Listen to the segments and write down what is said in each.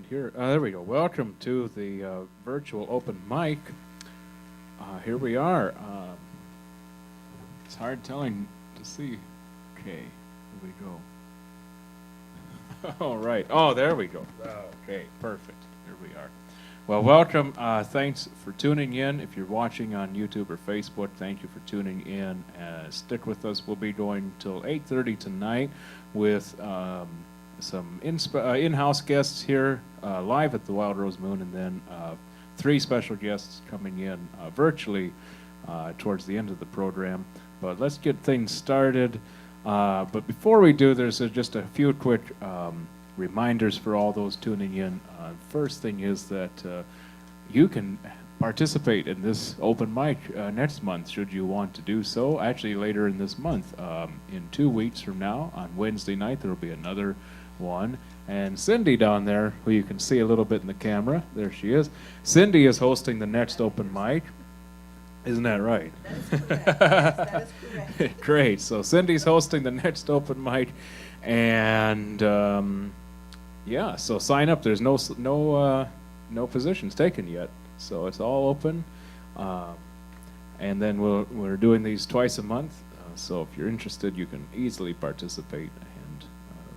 doing here? There we go. Welcome to the virtual open mic. Here we are. It's hard telling to see. Okay, here we go. All right. Oh, there we go. Okay, perfect. Here we are. Well, welcome. Thanks for tuning in. If you're watching on YouTube or Facebook, thank you for tuning in. Stick with us. We'll be going till 8:30 tonight with some in-house guests here live at the Wild Rose Moon, and then 3 special guests coming in virtually towards the end of the program. But let's get things started. But before we do, there's just a few quick reminders for all those tuning in. First thing is that you can participate in this open mic next month, should you want to do so. Actually, later in this month, in 2 weeks from now, on Wednesday night, there will be another one. And Cindy down there, who you can see a little bit in the camera, there she is. Cindy is hosting the next open mic. Isn't that right? That is correct. Yes, that is correct. Great. So Cindy's hosting the next open mic, and yeah. So sign up. There's no positions taken yet, so it's all open. And then we're doing these twice a month. So if you're interested, you can easily participate, and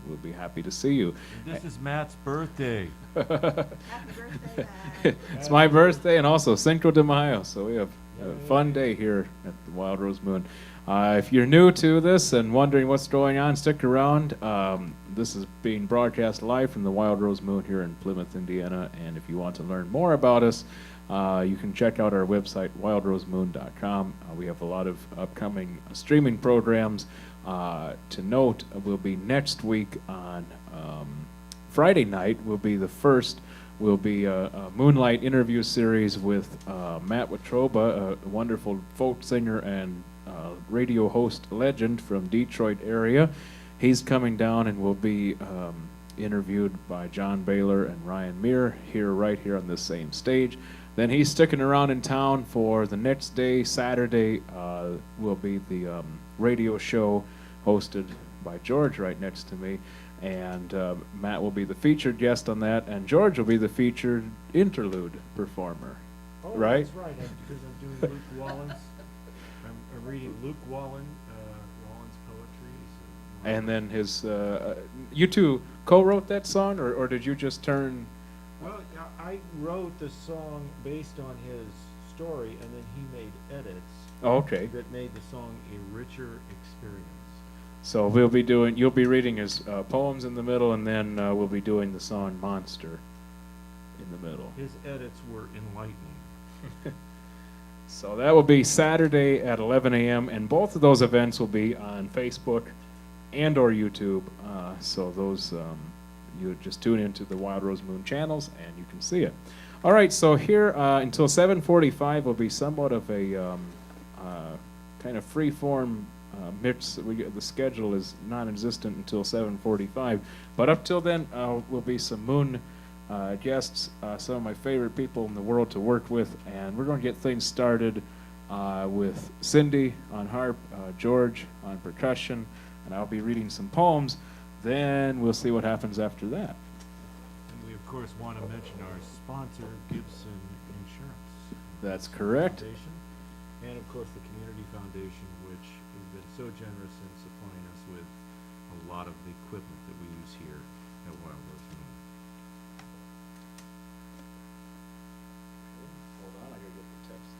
we'll be happy to see you. And this is Matt's birthday. Happy birthday, Matt. It's my birthday and also Cinco de Mayo, so we have a fun day here at the Wild Rose Moon. If you're new to this and wondering what's going on, stick around. This is being broadcast live from the Wild Rose Moon here in Plymouth, Indiana, and if you want to learn more about us, you can check out our website, wildrosemoon.com. We have a lot of upcoming streaming programs. To note, we'll be next week on Friday night, will be the first. Will be a Moonlight interview series with Matt Watroba, a wonderful folk singer and radio host legend from Detroit area. He's coming down and will be interviewed by John Baylor and Ryan Meir right here on this same stage. Then he's sticking around in town for the next day, Saturday, will be the radio show hosted by George right next to me. And Matt will be the featured guest on that, and George will be the featured interlude performer. Oh, right? That's right, because I'm doing Luke Wallen's. I'm reading Luke Wallen's poetry. And then his, you two co-wrote that song, or did you just turn? Well, I wrote the song based on his story, and then he made edits. Oh, okay. That made the song a richer experience. So you'll be reading his poems in the middle, and then we'll be doing the song Monster in the middle. His edits were enlightening. So that will be Saturday at 11 a.m., and both of those events will be on Facebook and or YouTube. So those, you just tune into the Wild Rose Moon channels, and you can see it. All right, so here until 7:45 will be somewhat of a kind of free-form mix. The schedule is non-existent until 7:45, but up till then will be some Moon guests, some of my favorite people in the world to work with, and we're going to get things started with Cindy on harp, George on percussion, and I'll be reading some poems. Then we'll see what happens after that. And we of course want to mention our sponsor, Gibson Insurance. That's correct. Foundation, and of course the Community Foundation, which has been so generous in supplying us with a lot of the equipment that we use here at Wild Rose Moon. Hold on, I gotta get the text.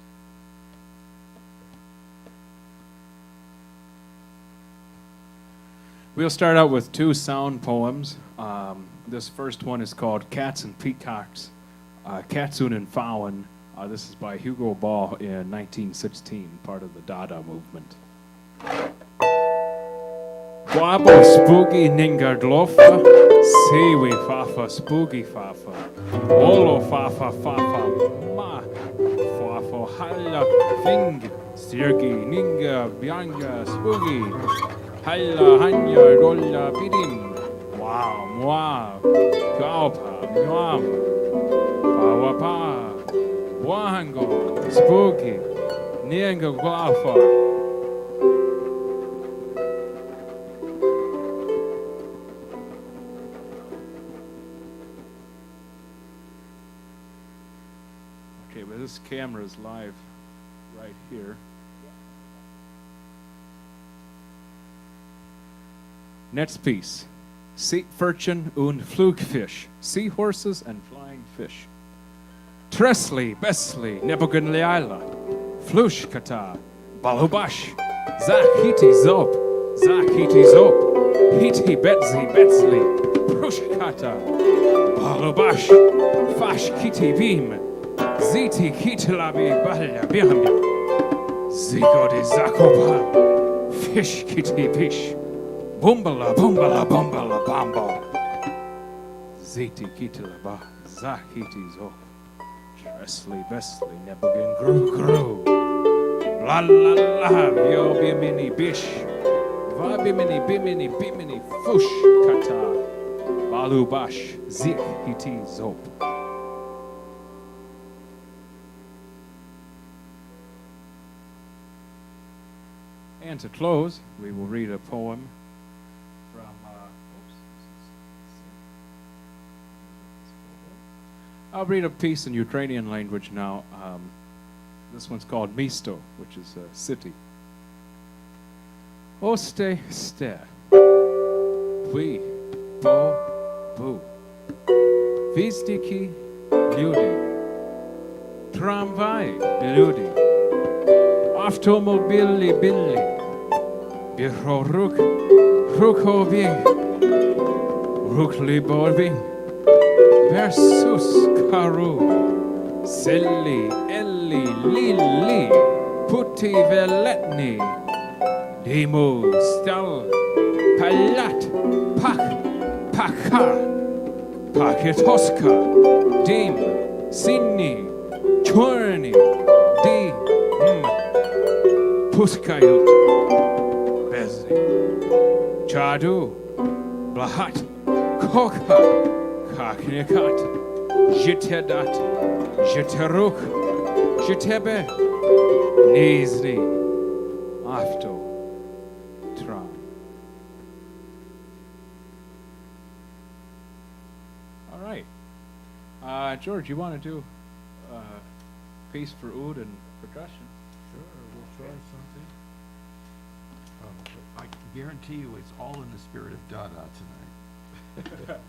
We'll start out with 2 sound poems. This first one is called Cats and Peacocks, Katsun and Pfauen. This is by Hugo Ball in 1916, part of the Dada movement. Guabo spooky ninga glofa, siwi fafa spooky fafa, olo fafa fafa ma, fafo halla fing, sirgi ninga bianga spooky, halla hanya rolla pidim, wow mwa, kaupa mwam, pawapa, wango spooky, ninga guafa. Okay, but this camera is live right here. Next piece. Seepfurchen und Flugfisch. Seahorses and flying fish. Tresli, Besli, Nebuchadnezzar, Flushkata, Balubash, Zahiti Zop, Hiti Betzi Betzli, Prushkata, Balubash, Fash Kiti Beam, Ziti Kitilabi Balya Biami, Zigo de Zakoba, Fish Kiti Fish, Bumbala Bumbala Bamba, Ziti Kitilaba, Zahiti Zop. Wesley, Nebugan, Gru, La la la, Vio Bimini Bish, Va Bimini, Fush, Kata, Balu Bash, Zik, Hiti, Zop. And to close, we will read a poem from, I'll read a piece in Ukrainian language now. This one's called Misto, which is a city. Oste ste, vi, bo, bu, vizdiki, ljudi, tramvaj, ljudi, automobili, bili, biro rukovi, ruklibovi, versus karu, selli, elli, lili, puti veletni, demo, stal, palat, paka, paketoska, dim, sinni, chorni, di, puskayut, bezi, chadu, blahat, koka, kaknikat, jitedat, jiteruk, jitebe, nizli, afto, tram. All right. George, you want to do a piece for oud and percussion? Sure, we'll try something. I guarantee you it's all in the spirit of Dada tonight.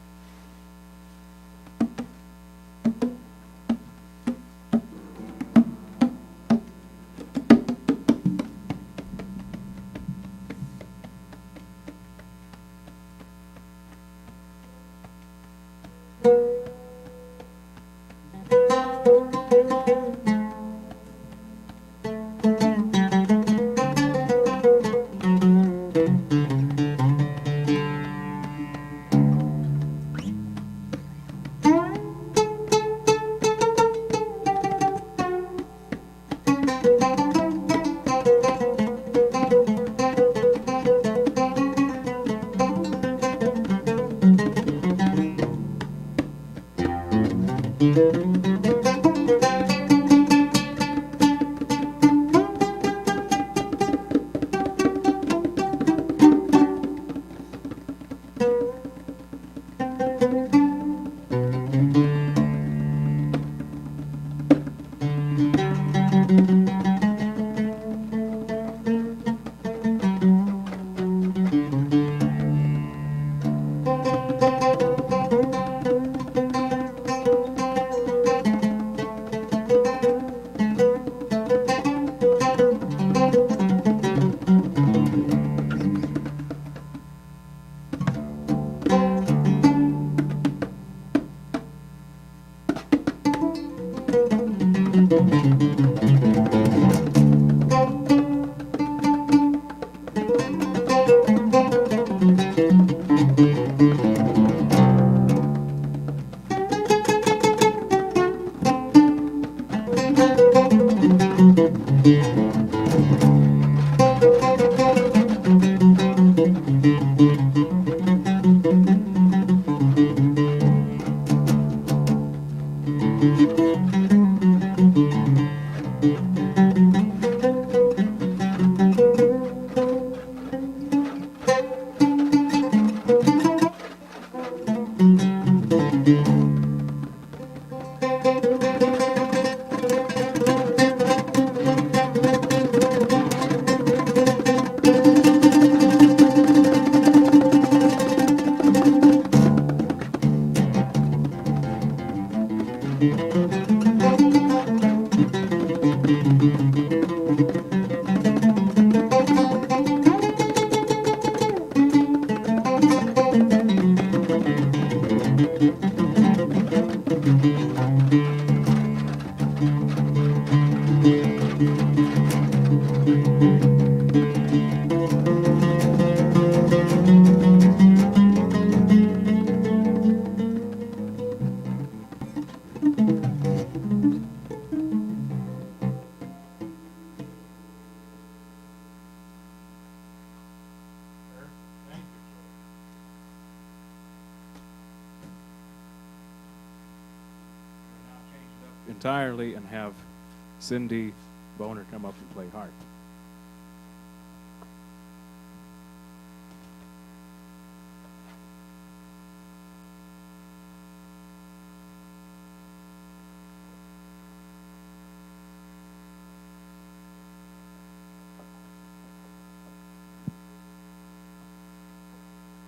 Entirely and have Cindy Boner come up and play harp.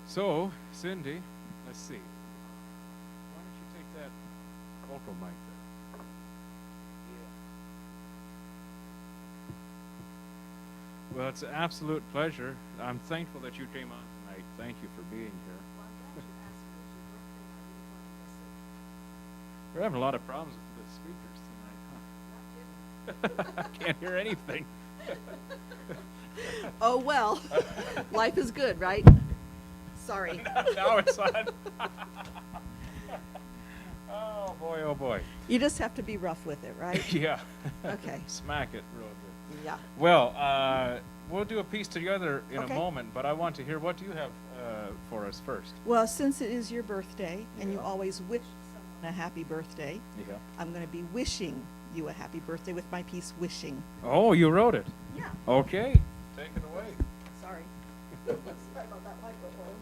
So, Cindy, let's see. Why don't you take that vocal mic there? Well, it's an absolute pleasure. I'm thankful that you came on tonight. Thank you for being here. Well, I'm glad you asked me. It's your birthday. I didn't want to miss it. We're having a lot of problems with the speakers tonight, huh? I can't hear anything. Oh, well, life is good, right? Sorry. Now it's on. Oh, boy, oh, boy. You just have to be rough with it, right? Yeah. Okay. Smack it real good. Yeah. Well, we'll do a piece together in Okay. a moment, but I want to hear, what do you have for us first? Well, since it is your birthday, and you Yeah. always wish someone a happy birthday, Yeah. I'm going to be wishing you a happy birthday with my piece, Wishing. Oh, you wrote it. Yeah. Okay. Take it away. Sorry. Sorry about that microphone.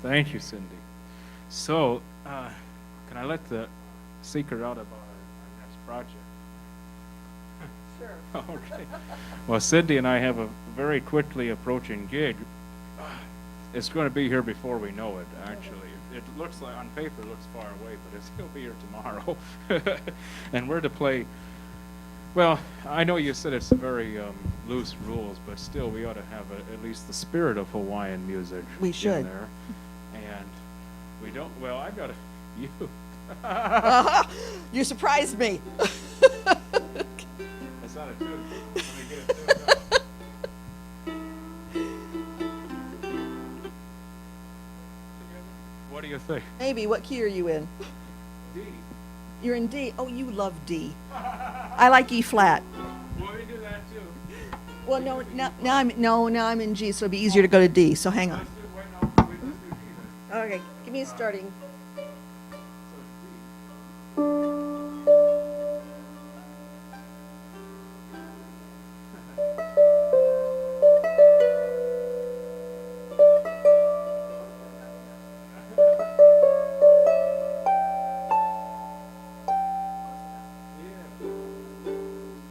Thank you, Cindy. So, can I let the secret out about our next project? Sure. Okay. Well, Cindy and I have a very quickly approaching gig. It's going to be here before we know it, actually. It looks like, on paper, it looks far away, but it's, it'll be here tomorrow. And we're to play Well, I know you said it's very loose rules, but still, we ought to have at least the spirit of Hawaiian music We in there. there. And we don't. Well, I got you. You surprised me. That's not a tune. Let me get it tuned up. What do you think? Maybe. What key are you in? D. You're in D. Oh, you love D. I like E flat. Well, we do that too. Well, now I'm in G, so it'd be easier to go to D. So hang on. Let's do, wait, no, let's do D then. Okay, give me a starting. So it's D.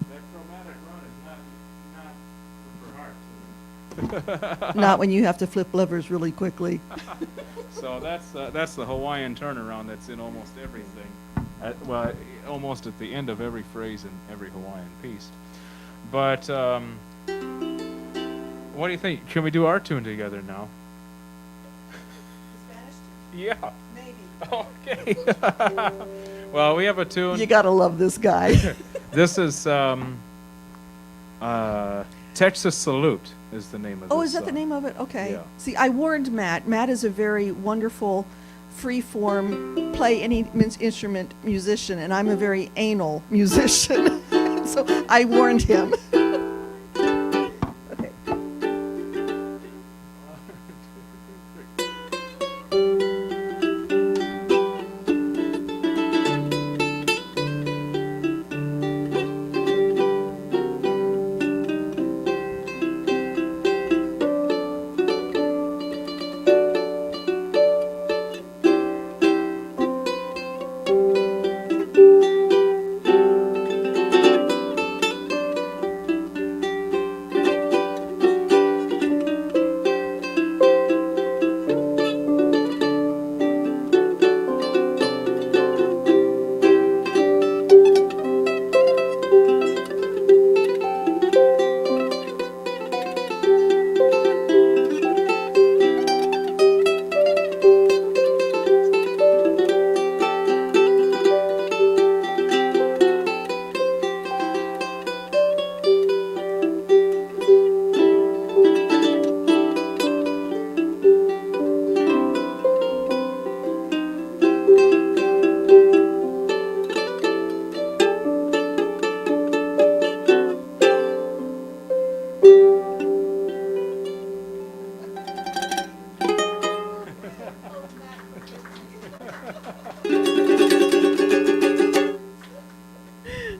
That chromatic run is not for heart. Not when you have to flip levers really quickly. So that's the Hawaiian turnaround that's in almost everything. Almost at the end of every phrase in every Hawaiian piece. But what do you think? Can we do our tune together now? Yeah. Maybe. Okay. Well, we have a tune. You gotta love this guy. This is Texas Salute is the name of Oh, this is that the song. name of it? Okay. Yeah. See, I warned Matt. Matt is a very wonderful, free-form, play any instrument musician, and I'm a very anal musician. So I warned him. Okay.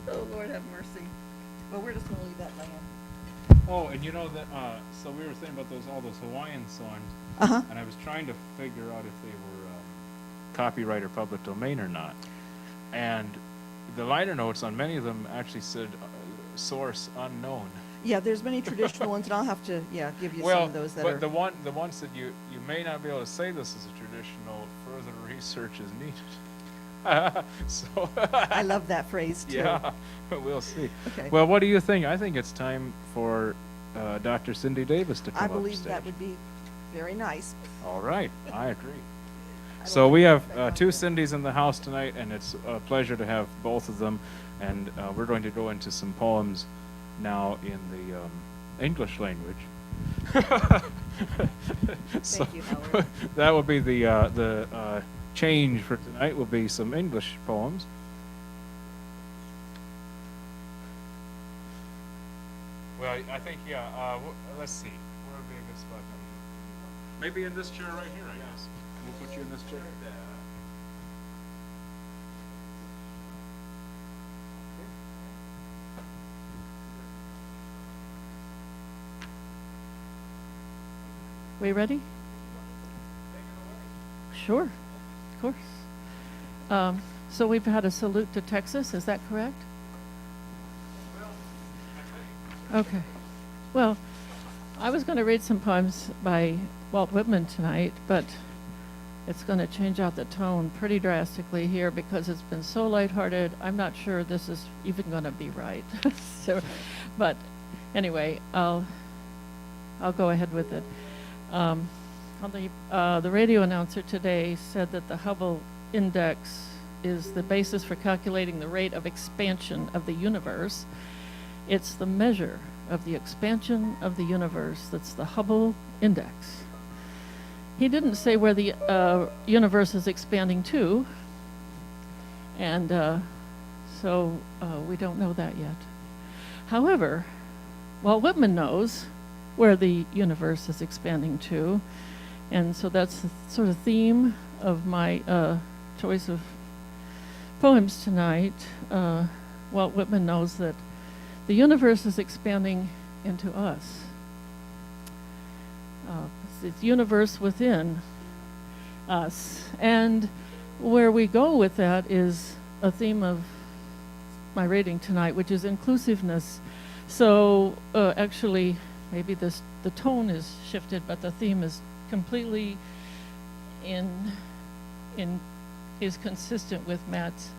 Oh, Lord have mercy. Well, we're just gonna leave that laying. Oh, and you know that, so we were saying about all those Hawaiian songs, Uh-huh. and I was trying to figure out if they were copyright or public domain or not. And the liner notes on many of them actually said source unknown. Yeah, there's many traditional ones, and I'll have to, give you some Well, of those that but are. the one said you may not be able to say this is a traditional, further research is needed. So. I love that phrase too. Yeah, we'll see. Okay. Well, what do you think? I think it's time for Dr. Cindy Davis to come I up believe stage. that would be very nice. All right, I agree. I So don't we think have that two much. Cindys in the house tonight, and it's a pleasure to have both of them. And we're going to go into some poems now in the English language. So Thank you, Howard. that will be the change for tonight. Will be some English poems. Well, I think let's see. Where would be a good spot? Maybe in this chair right here, I guess. We'll put you in this chair. We ready? Sure, of course. So we've had a salute to Texas, is that correct? Okay. Well, I was going to read some poems by Walt Whitman tonight, but it's going to change out the tone pretty drastically here because it's been so lighthearted. I'm not sure this is even going to be right. So, but anyway, I'll go ahead with it. The radio announcer today said that the Hubble index is the basis for calculating the rate of expansion of the universe. It's the measure of the expansion of the universe that's the Hubble index. He didn't say where the universe is expanding to, and so we don't know that yet. However, Walt Whitman knows where the universe is expanding to, and so that's the sort of theme of my choice of poems tonight. Walt Whitman knows that the universe is expanding into us. It's the universe within us. And where we go with that is a theme of my reading tonight, which is inclusiveness. So actually, maybe the tone is shifted, but the theme is completely is consistent with Matt's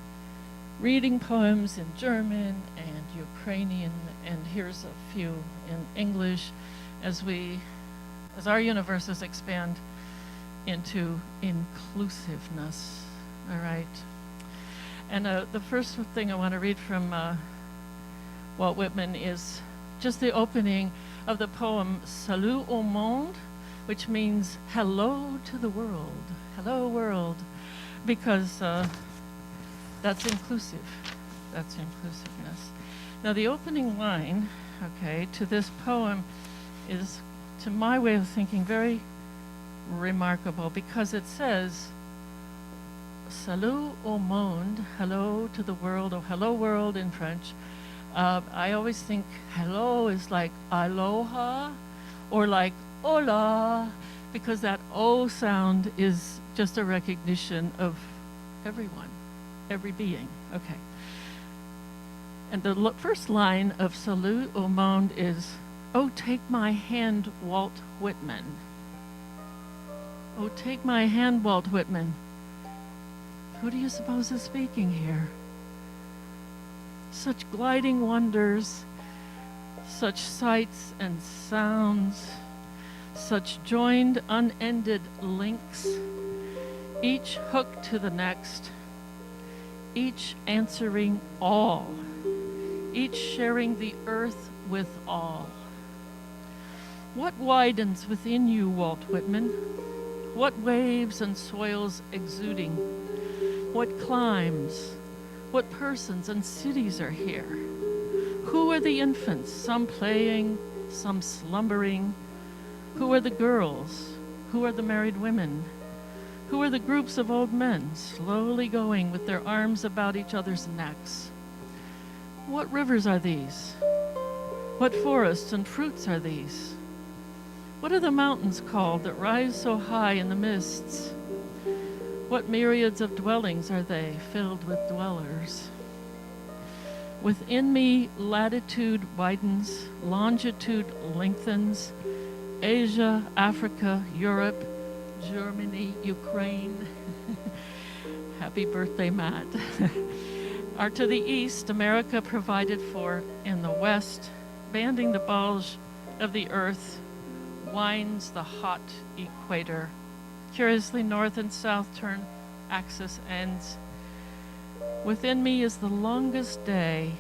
reading poems in German and Ukrainian, and here's a few in English as our universes expand into inclusiveness. All right. And the first thing I want to read from Walt Whitman is just the opening of the poem Salut au monde, which means hello to the world. Hello, world. Because that's inclusive. That's inclusiveness. Now, the opening line, okay, to this poem is, to my way of thinking, very remarkable because it says, Salut au monde, hello to the world, or hello world in French. I always think hello is like aloha or like hola, because that O sound is just a recognition of everyone, every being. Okay. And the first line of Salut au monde is, "Oh, take my hand, Walt Whitman." Oh, take my hand, Walt Whitman. Who do you suppose is speaking here? Such gliding wonders, such sights and sounds, such joined, unended links, each hooked to the next, each answering all, each sharing the earth with all. What widens within you, Walt Whitman? What waves and soils exuding? What climes? What persons and cities are here? Who are the infants, some playing, some slumbering? Who are the girls? Who are the married women? Who are the groups of old men slowly going with their arms about each other's necks? What rivers are these? What forests and fruits are these? What are the mountains called that rise so high in the mists? What myriads of dwellings are they, filled with dwellers? Within me, latitude widens, longitude lengthens. Asia, Africa, Europe, Germany, Ukraine. Happy birthday, Matt. Are to the east, America provided for. In the west, banding the bulge of the earth, winds the hot equator. Curiously, north and south turn axis ends. Within me is the longest day.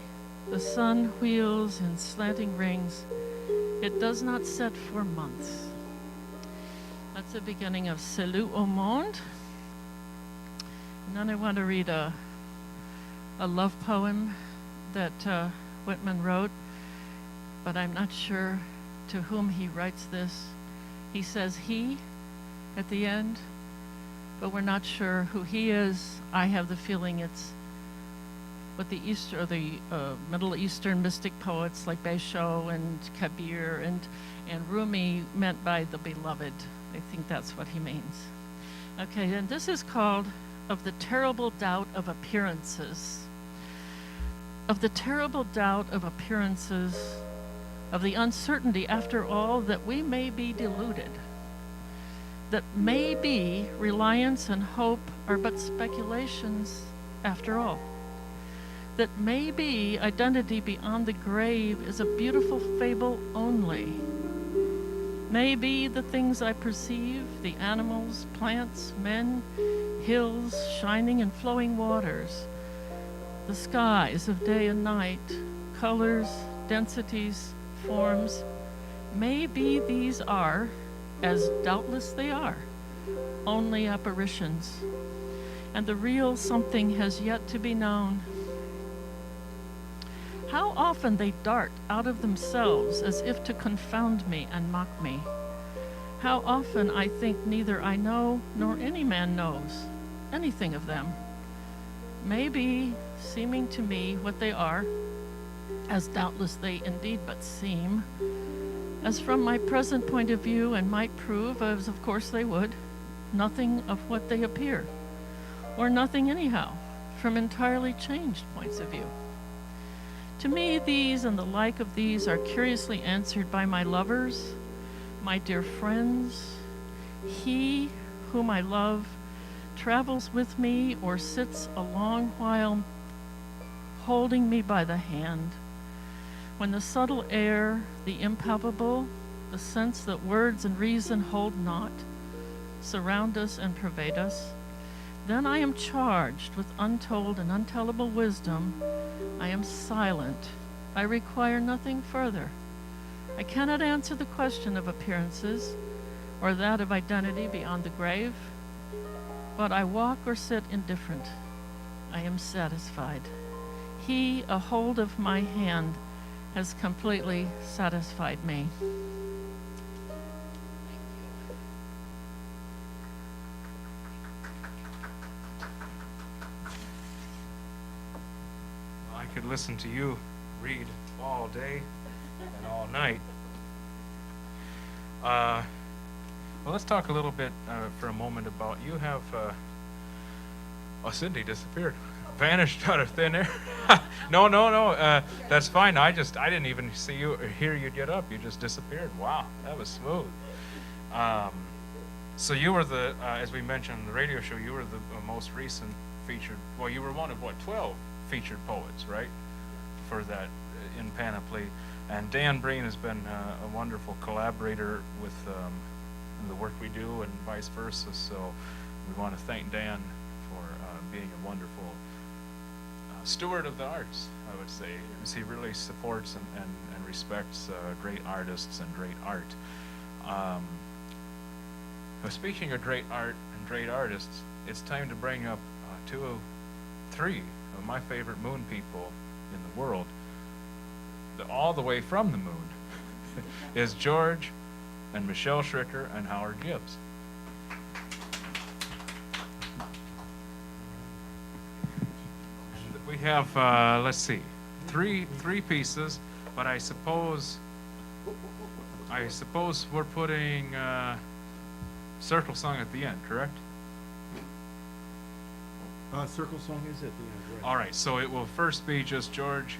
The sun wheels in slanting rings. It does not set for months. That's the beginning of Salut au monde. And then I want to read a love poem that Whitman wrote, but I'm not sure to whom he writes this. He says he at the end, but we're not sure who he is. I have the feeling it's what the Middle Eastern mystic poets like Basho and Kabir and Rumi meant by the beloved. I think that's what he means. Okay, and this is called Of the Terrible Doubt of Appearances. Of the terrible doubt of appearances, of the uncertainty, after all, that we may be deluded. that maybe reliance and hope are but speculations after all. That maybe identity beyond the grave is a beautiful fable only. Maybe the things I perceive, the animals, plants, men, hills, shining and flowing waters, the skies of day and night, colors, densities, forms, maybe these are, as doubtless they are, only apparitions, and the real something has yet to be known. How often they dart out of themselves as if to confound me and mock me. How often I think neither I know nor any man knows anything of them. Maybe seeming to me what they are, as doubtless they indeed but seem, as from my present point of view and might prove, as of course they would, nothing of what they appear, or nothing anyhow, from entirely changed points of view. To me, these and the like of these are curiously answered by my lovers, my dear friends. He whom I love travels with me or sits a long while holding me by the hand. When the subtle air, the impalpable, the sense that words and reason hold not, surround us and pervade us, then I am charged with untold and untellable wisdom. I am silent. I require nothing further. I cannot answer the question of appearances or that of identity beyond the grave, but I walk or sit indifferent. I am satisfied. He, a hold of my hand, has completely satisfied me. I could listen to you read all day and all night. Well, let's talk a little bit for a moment about you have. Cindy disappeared, vanished out of thin air. No. That's fine. I didn't even see you or hear you get up. You just disappeared. Wow, that was smooth. So you were the, as we mentioned on the radio show, you were the most recent featured. Well, you were one of 12 featured poets, right? For that in Panoply, and Dan Breen has been a wonderful collaborator with the work we do, and vice versa. So we want to thank Dan for being a wonderful steward of the arts, I would say, because he really supports and respects great artists and great art. Speaking of great art and great artists, it's time to bring up three of my favorite moon people in the world, all the way from the moon, is George and Michele Schricker and Howard Gibbs. We have, let's see, three pieces, but I suppose we're putting Circle Song at the end, correct? Circle Song is at the end, right? All right, so it will first be just George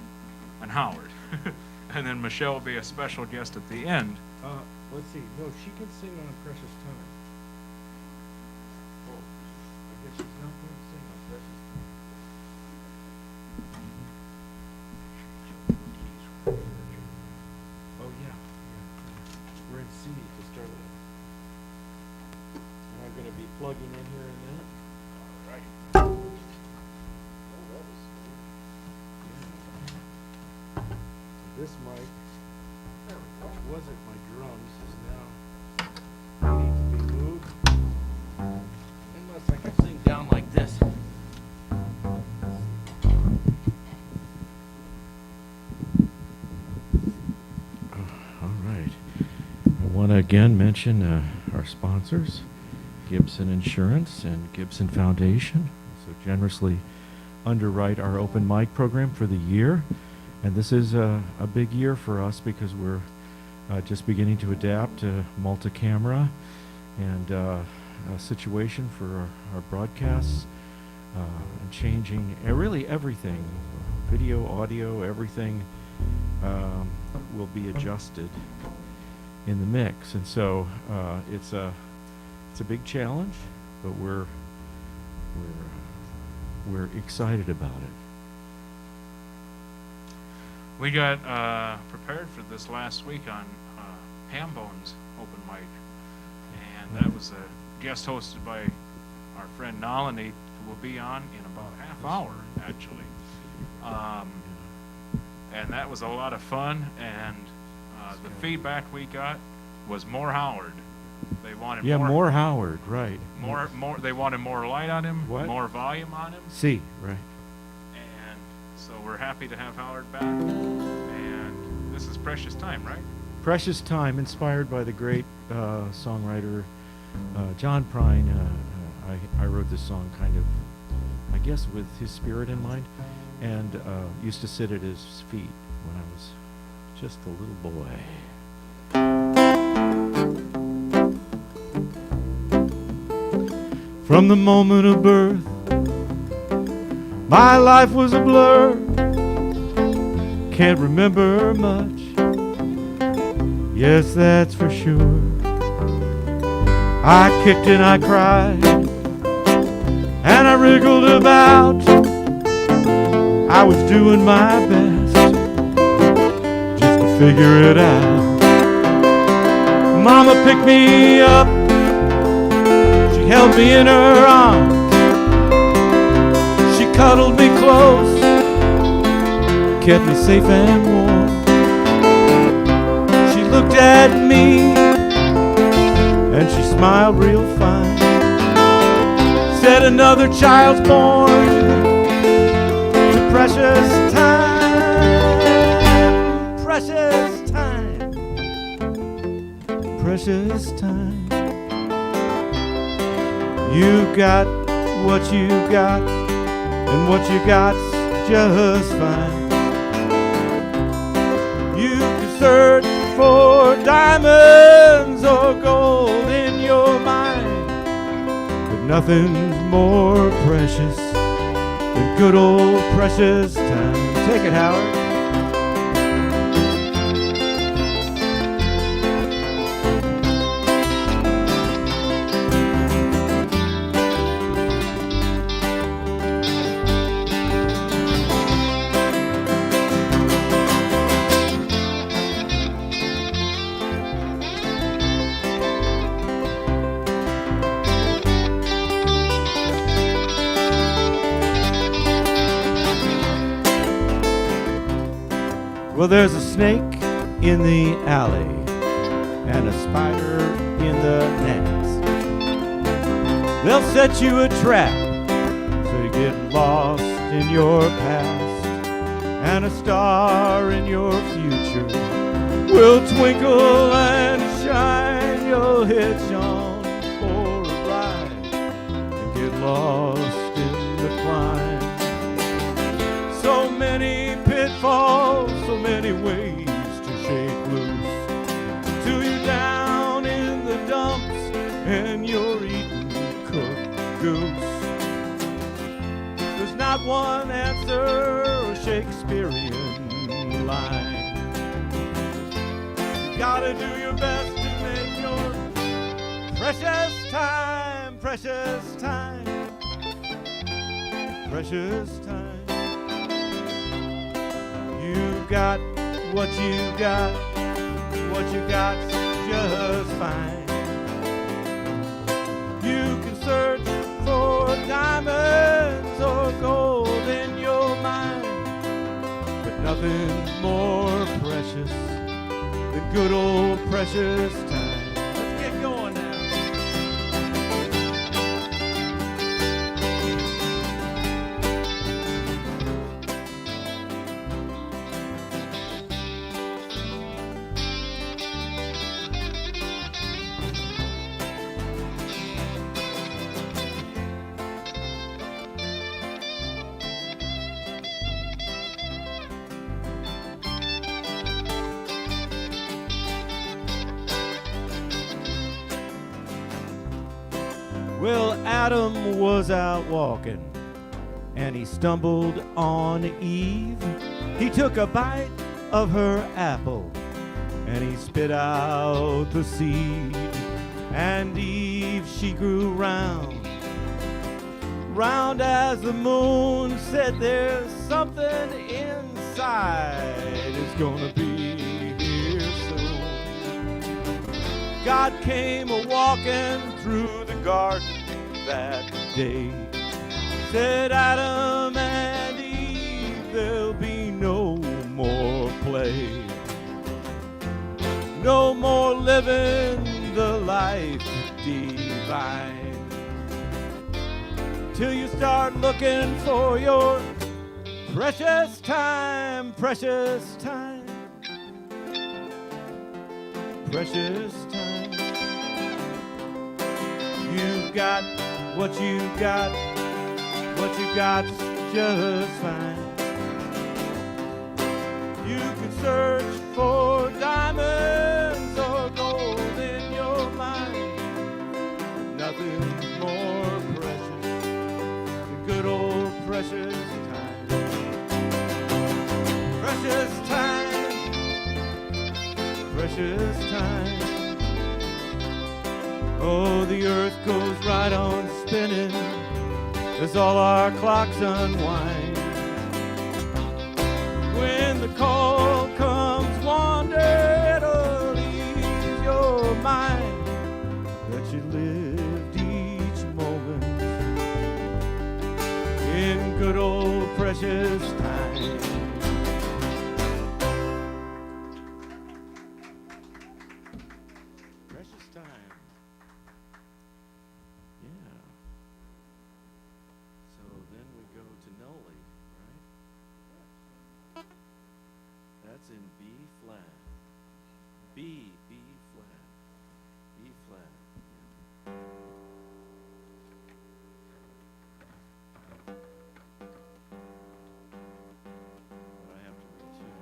and Howard, and then Michele will be a special guest at the end. Let's see. No, she can sing on Precious Time. Oh, I guess she's not going to sing on Precious Time. Oh, yeah. We're in C to start with. And I'm going to be plugging in here in a minute. All right. This mic, which wasn't my drums, is now needs to be moved. Unless I can sing down like this. All right. I want to again mention our sponsors, Gibson Insurance and Gibson Foundation, so generously underwrite our open mic program for the year. And this is a big year for us because we're just beginning to adapt to multi-camera and a situation for our broadcasts and changing really everything, video, audio, everything will be adjusted in the mix. And so it's a It's a big challenge, but we're excited about it. We got prepared for this last week on Ham Bones open mic, and that was a guest hosted by our friend Nalini, who will be on in about a half hour, actually. And that was a lot of fun, and the feedback we got was more Howard. They wanted more Howard, right. more. They wanted more light on him, What? more volume on him. See, right. And so we're happy to have Howard back. And this is Precious Time, right? Precious Time, inspired by the great songwriter John Prine. I wrote this song kind of, I guess, with his spirit in mind, and used to sit at his feet when I was just a little boy. From the moment of birth, my life was a blur. Can't remember much, yes, that's for sure. I kicked and I cried, and I wriggled about. I was doing my best just to figure it out. Mama picked me up, she held me in her arms, she cuddled me close, kept me safe and warm. She looked at me and she smiled real fine, said another child's born to precious time, precious time, precious time. You got what you got, and what you got's just fine. You can search for diamonds or gold in your mind, but nothing's more precious than good old precious time. Take it, Howard. Well, there's a snake in the alley and a spider in the net. They'll set you a trap so you get lost in your past, and a star in your future will twinkle and shine. You'll hitch on for a ride and get lost in the climb. So many pitfalls, so many ways to shake loose, till you're down in the dumps and you're eating cooked goose. There's not one answer or Shakespearean line. You gotta do your best to make your precious time, precious time, precious time. You got what you got, what you got's just fine. You can search for diamonds or gold in your mind, but nothing's more precious than good old precious time. Let's get going now. Well, Adam was out walking, and he stumbled on Eve. He took a bite of her apple, and he spit out the seed. And Eve, she grew round, round as the moon. Said there's something inside is gonna be here soon. God came a-walking through the garden that day. Said Adam and Eve, there'll be no more play. No more living the life divine, till you start looking for your precious time, precious time, precious time. You've got what you got, what you got's just fine. You can search for diamonds or gold in your mind. Nothing more precious than good old precious time. Precious time, precious time. Oh, the earth goes right on spinning as all our clocks unwind. When the call comes, wander, it'll ease your mind that you lived each moment in good old precious time. Precious time. Yeah. So then we go to Noli, right? That's in B flat. B flat. B flat. But I have to read two.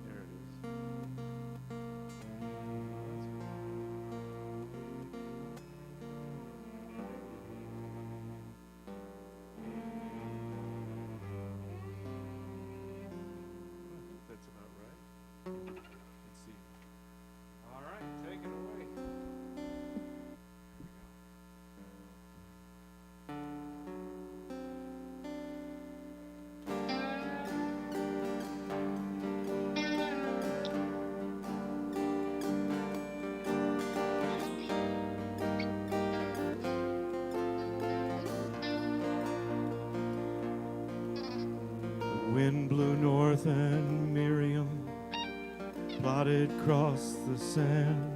There it is. I think that's about right. Let's see. All right, take it away. The wind blew north and Miriam plodded across the sand,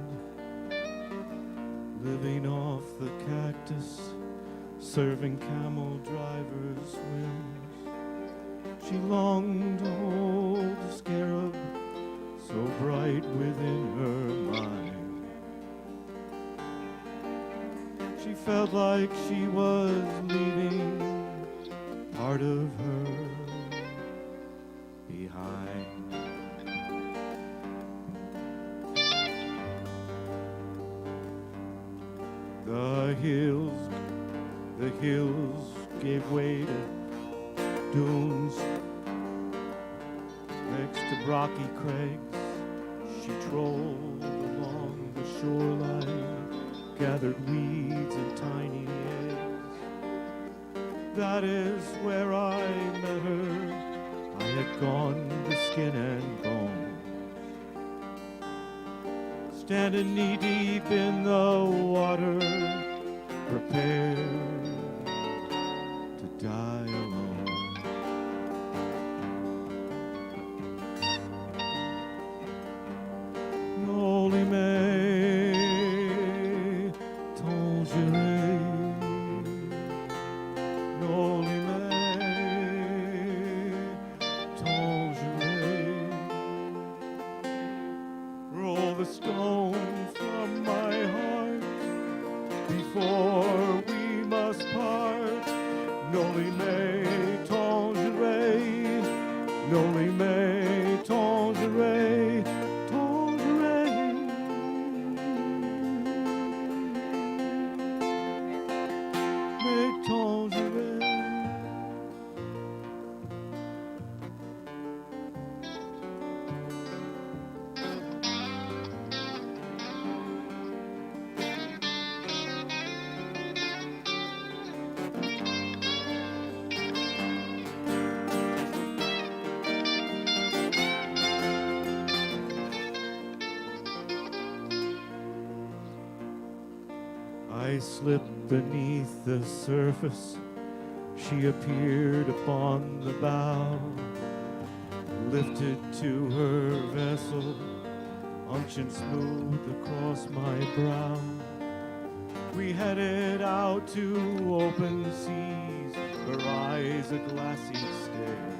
living off the cactus, serving camel drivers' whims. She longed to hold the scarab so bright within her mind. She felt like she was leaving part of her behind. The hills gave way to dunes. Next to rocky crags, she trolled along the shoreline, gathered weeds and tiny eggs. That is where I met her. I had gone to skin and bone, standing knee deep in the water, prepared to die alone. Noli me tangere, noli me tangere. Roll the stone from my heart, tangerine, tangerine. Make tangerine. I slipped beneath the surface. She appeared upon the bow, lifted to her vessel, unction smooth across my brow. We headed out to open seas, her eyes a glassy stare.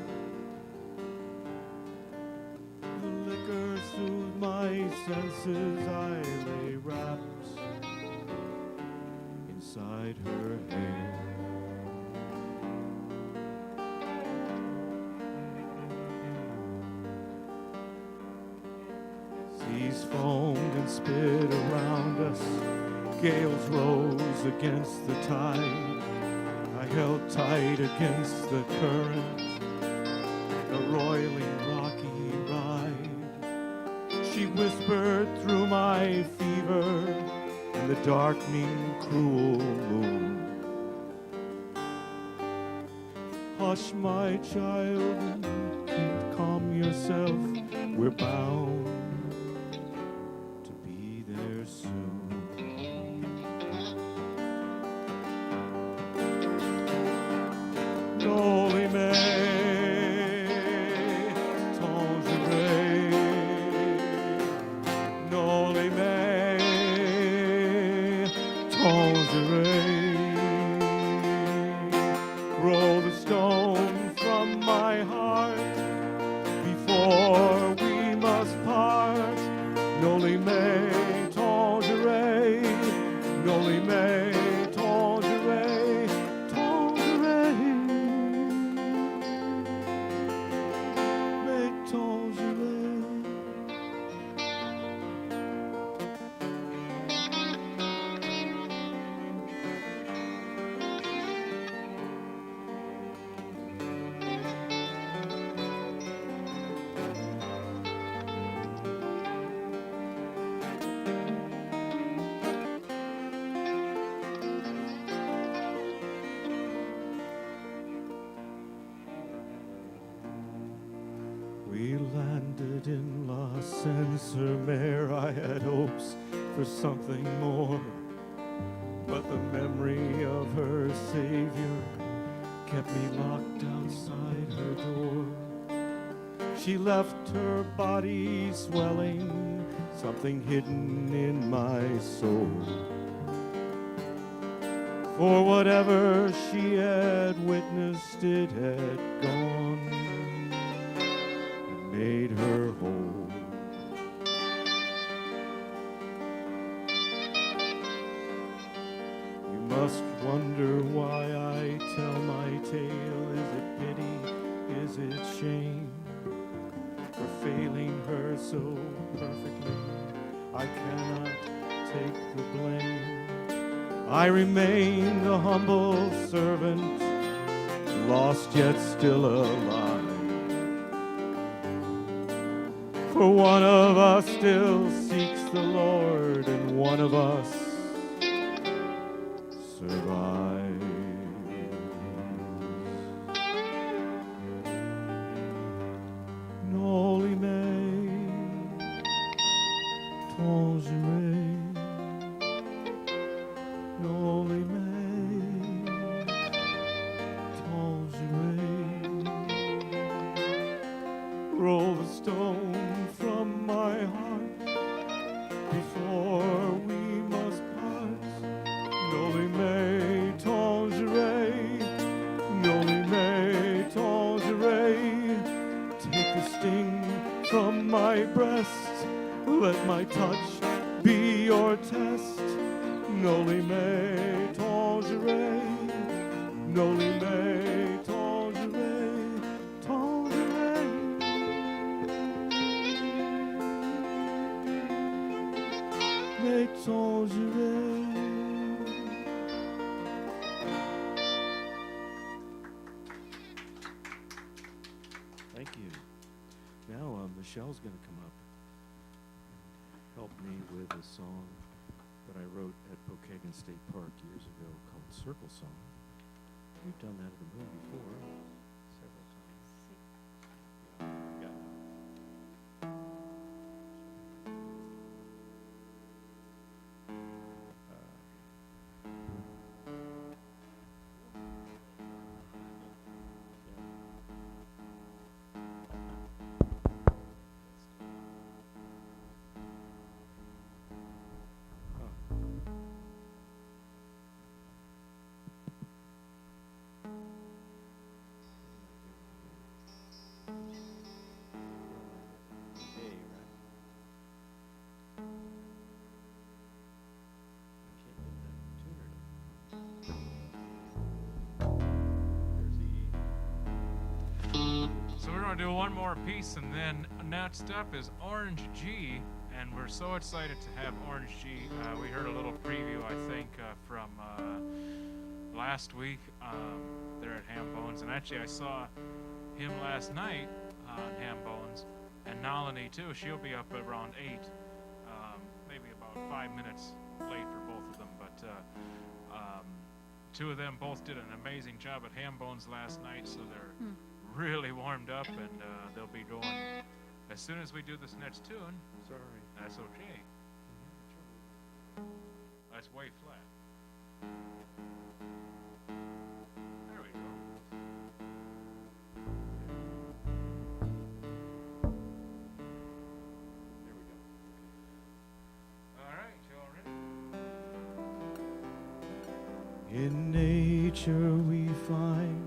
The liquor soothed my senses, I lay wrapped inside her hair. Seas foamed and spit around us, gales rose against the tide. I held tight against the current, a roiling rocky ride. She whispered through my fever and the darkening cruel moon. Hush, my child, keep calm yourself, we're bound to be there soon. Noli me tangerine, noli me tangerine. Roll the stone from my heart before we must part. Noli me tangerine, noli me tangerine, tangerine, me tangerine. We landed in La Sainte-Sur-Mer. I had hopes for something more, but the memory of her Savior kept me locked outside her door. She left her body swelling, something hidden in my soul. For whatever she had witnessed, it had gone and made her whole. You must wonder why I tell my tale. Is it pity? Is it shame? For failing her so perfectly, I cannot take the blame. I remain a humble servant, lost yet still alive. For one of us still seeks the Lord, and one of us survives. Noli me tangerine, noli me tangerine. Roll the stone from my heart before we must part. Noli me tangerine, noli me tangerine. Take the sting from my breast, let my touch be your test. Noli me tangerine, noli me tangerine, tangerine. temps j'irai. Thank you. Now Michelle's going to come up and help me with a song that I wrote at Pokagon State Park years ago called Circle Song. We've done that at the Moon before, several times. Yeah. So we're going to do one more piece, and then next up is Orange G, and we're so excited to have Orange G. We heard a little preview, I think, from last week there at Ham Bones, and actually I saw him last night on Ham Bones, and Nalini too. She'll be up around 8, maybe about 5 minutes late for both of them, but two of them both did an amazing job at Ham Bones last night, so they're really warmed up, and they'll be going as soon as we do this next tune. Sorry. That's okay. That's way flat. There we go. There we go. All right, y'all ready? In nature we find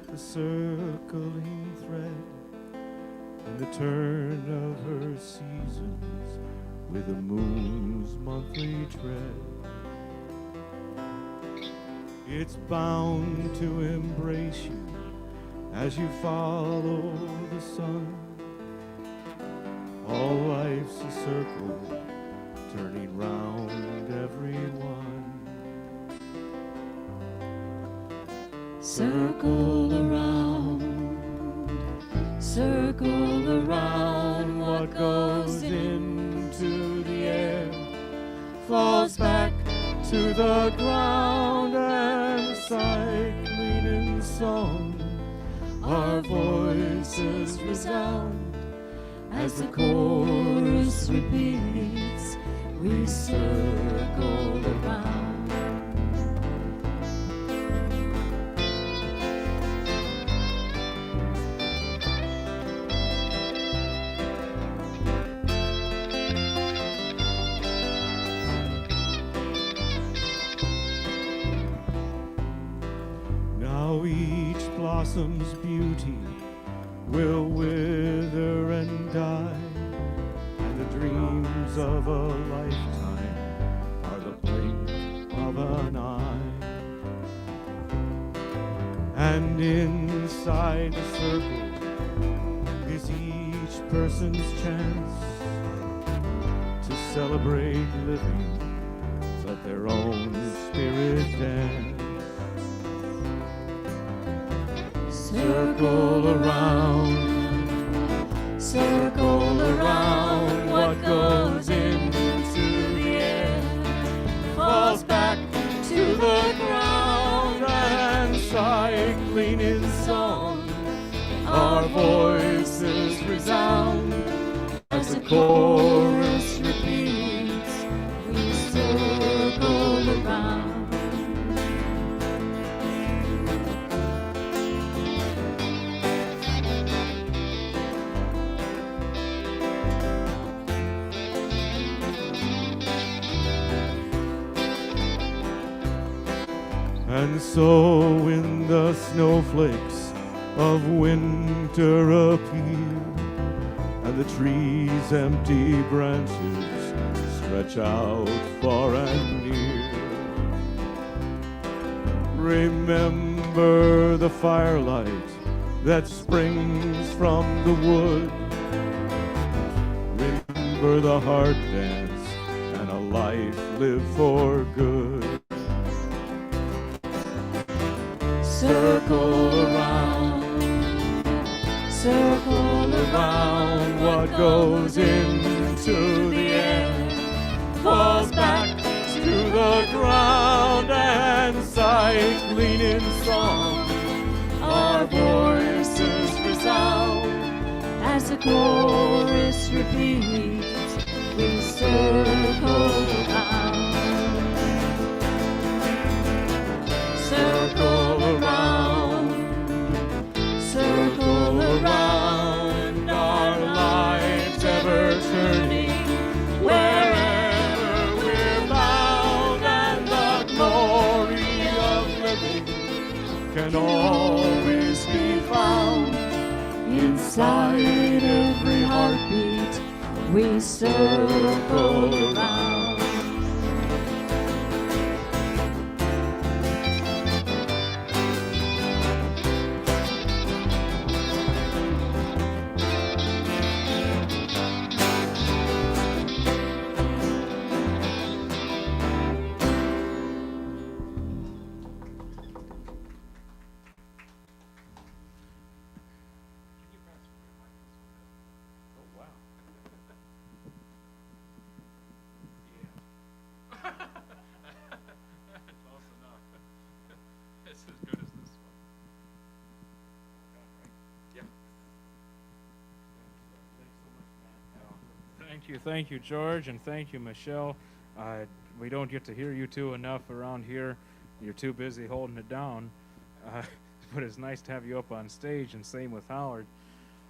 the circling thread in the turn of her seasons with the moon's monthly tread. It's bound to embrace you as you follow the sun. All life's a circle turning round everyone. Circle around, what goes into the air falls back to the ground, and cycling in song, our voices resound as the chorus repeats, we circle around. Blossom's beauty will wither and die, and the dreams of a lifetime are the blink of an eye. And inside the circle is each person's chance to celebrate living, let their own spirit dance. Circle around, what goes into the air falls back to the ground, and cycling in song, our voices resound as the chorus repeats, we circle around. And so when the snowflakes of winter appear, and the trees' empty branches stretch out far and near, remember the firelight that springs from the wood. Remember the heart dance and a life lived for good. Circle around, what goes into the air falls back to the ground, and cycling in song, our voices resound as the chorus repeats, we circle around. Circle around, our lives ever turning, wherever we're bound, and the glory of living can always be found inside every heartbeat. We circle around. Thank you, George, and thank you, Michelle. We don't get to hear you two enough around here. You're too busy holding it down, but it's nice to have you up on stage, and same with Howard.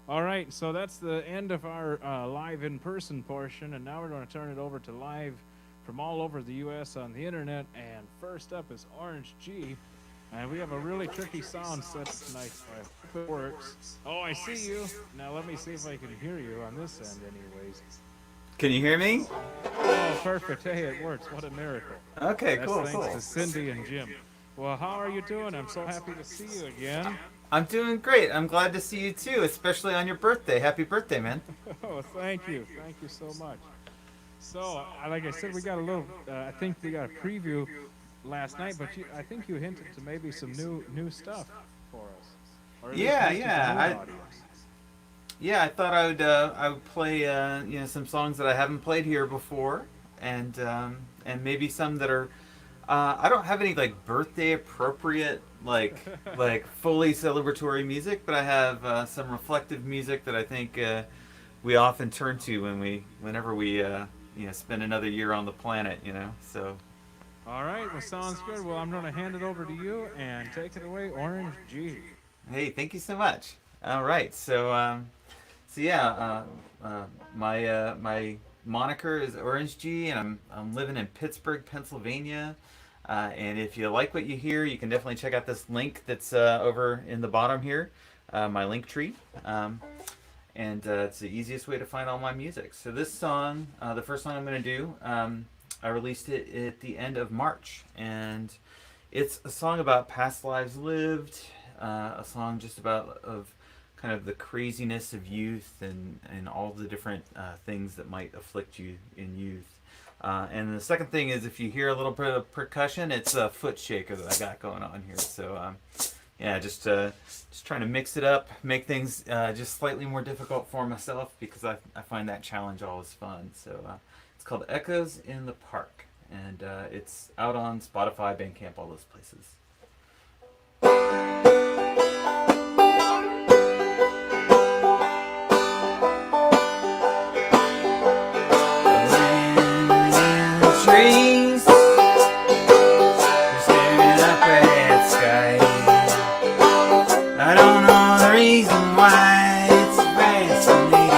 All right, so that's the end of our live in-person portion, and now we're going to turn it over to live from all over the U.S. on the internet. And first up is Orange G, and we have a really tricky sound set tonight. If it works. Oh, I see you. Now let me see if I can hear you on this end, anyways. Can you hear me? Oh, perfect. Hey, it works. What a miracle. Okay, That's cool, thanks cool. to Cindy and Jim. Well, how are you doing? I'm so happy to see you again. I'm doing great. I'm glad to see you too, especially on your birthday. Happy birthday, man. Oh, thank you. Thank you so much. So, like I said, we got a little, I think we got a preview last night, but I think you hinted to maybe some new stuff for us. Or at least Yeah, to the yeah. new audience. Yeah, I thought I would play some songs that I haven't played here before, and maybe some that are I don't have any like birthday appropriate like fully celebratory music, but I have some reflective music that I think we often turn to whenever we spend another year on the planet, So All right, well, sounds good. Well, I'm going to hand it over to you, and take it away, Orange G. hey, thank you so much. All right, so my moniker is Orange G, and I'm living in Pittsburgh, Pennsylvania. And if you like what you hear, you can definitely check out this link that's over in the bottom here, my link tree. And it's the easiest way to find all my music. So this song, the first song I'm going to do, I released it at the end of March, and it's a song about past lives lived, a song just about kind of the craziness of youth and all the different things that might afflict you in youth. And the second thing is, if you hear a little bit of percussion, it's a foot shaker that I got going on here. So just trying to mix it up, make things just slightly more difficult for myself, because I find that challenge always fun. So it's called Echoes in the Park, and it's out on Spotify, Bandcamp, all those places. Trees staring up at sky. I don't know the reason why it's fascinating.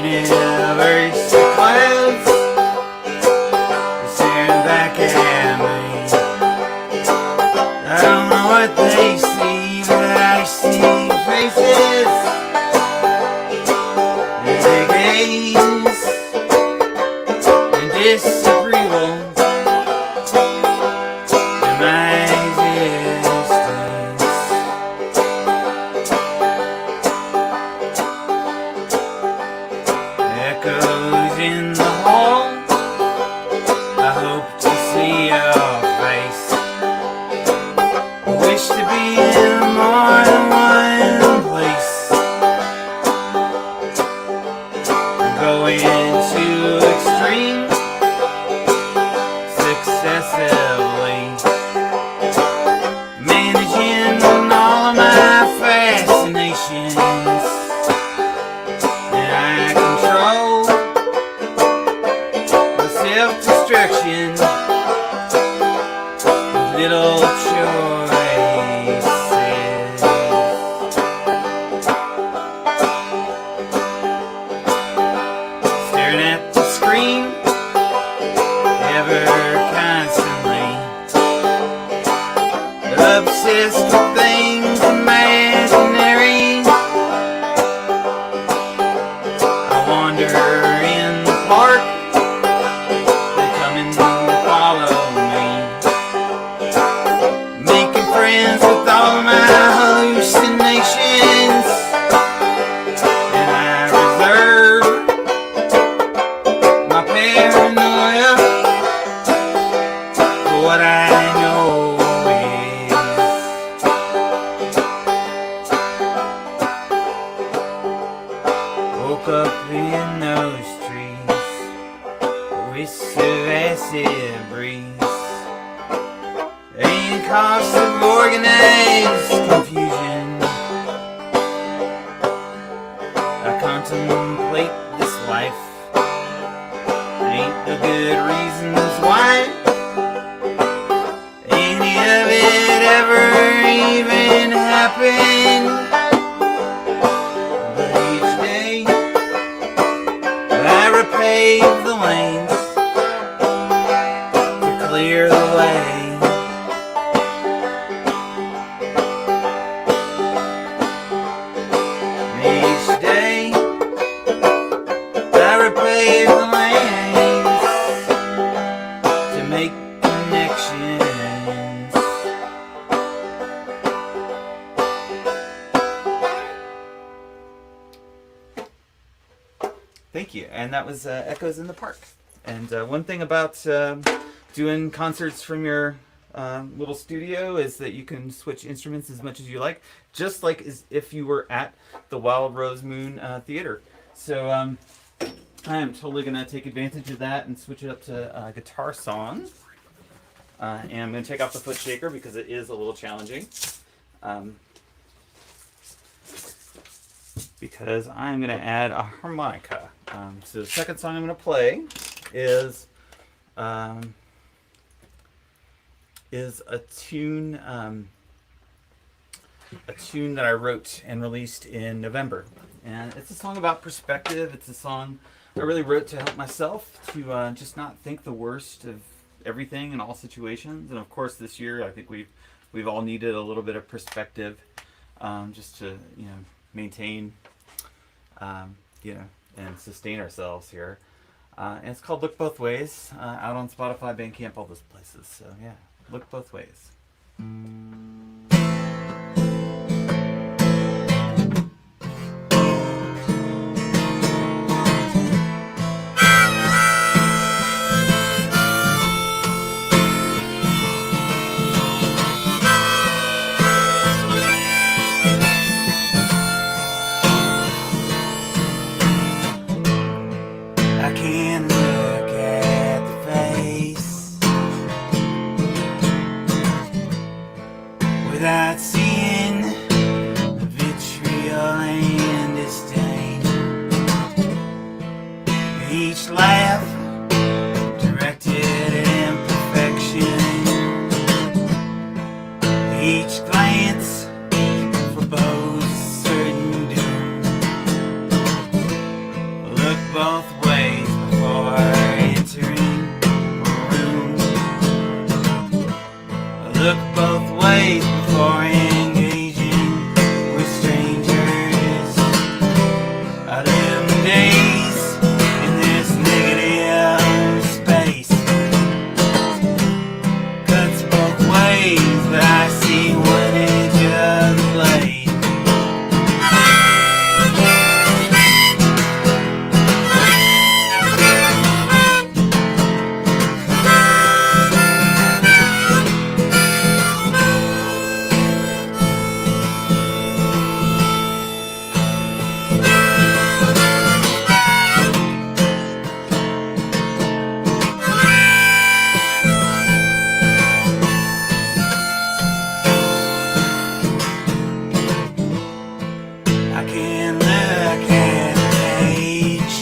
Universe of clouds staring back at me. woke up in those trees, with of acid breeze, and coughs of organized confusion. I contemplate this life. Ain't no good reasons why any of it ever even happened. But each day I repave the lanes to clear the way. Each day I repave the lanes to make connections. Thank you. And that was Echoes in the Park. And one thing about doing concerts from your little studio is that you can switch instruments as much as you like, just like as if you were at the Wild Rose Moon Theater. So I am totally going to take advantage of that and switch it up to a guitar song. And I'm going to take off the foot shaker because it is a little challenging. Because I'm going to add a harmonica. So the second song I'm going to play is a tune that I wrote and released in November. And it's a song about perspective. It's a song I really wrote to help myself to just not think the worst of everything in all situations. And of course, this year I think we've all needed a little bit of perspective, just to maintain, and sustain ourselves here. And it's called "Look Both Ways," out on Spotify, Bandcamp, all those places. So yeah, look both ways. Without seeing the vitriol and disdain, each laugh directed at imperfection, each glance forebode certain doom. Look both ways before entering a room. Look both ways before engaging with strangers. I live in days in this negative space. Cuts both ways, but I see one edge of the blade. I can look at the page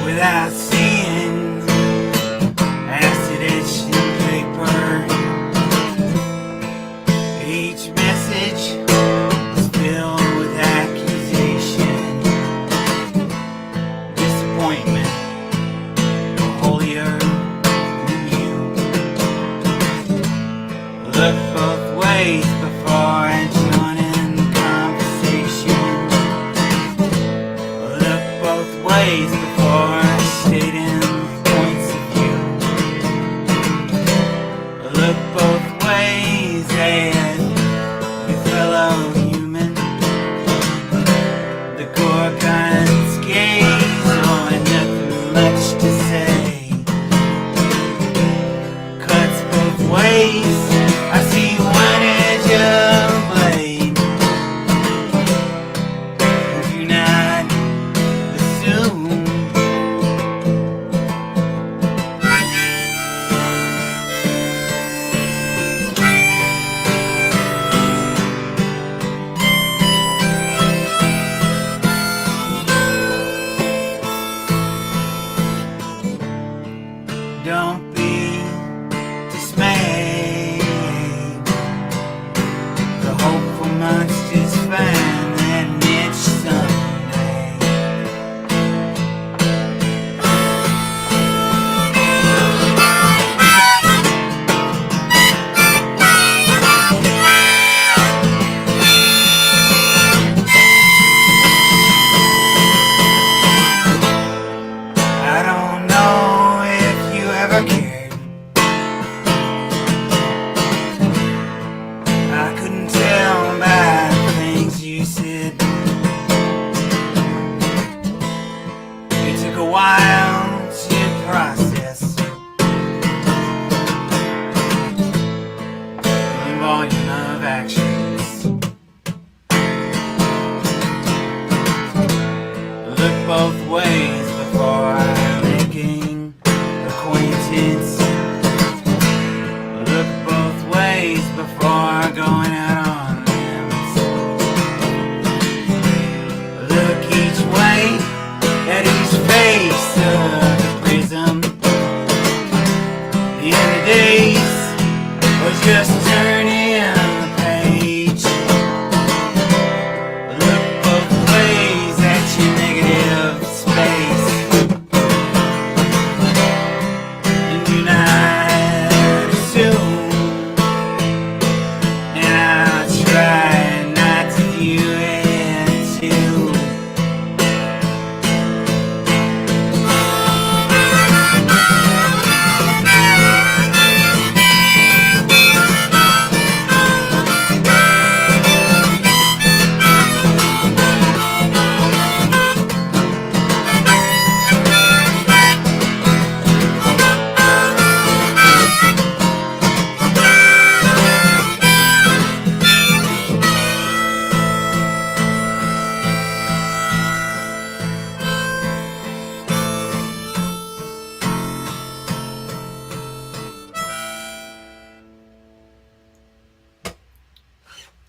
without seeing acid etched in paper. Each message is filled with accusation, disappointment, no holier than you. Look both ways before joining the conversation. Look both ways before stating points of view. Look both ways and you fell must just find that niche someday. I don't know if you ever cared. I couldn't tell by the things you said. It took a while to process the volume of actions. Look both ways before making acquaintance. Look both ways before going out on limbs. Look each way at each face of the prism. The end of days was just turning the page. Look both ways at your negative space. And do not assume. And I'll try not to do it too.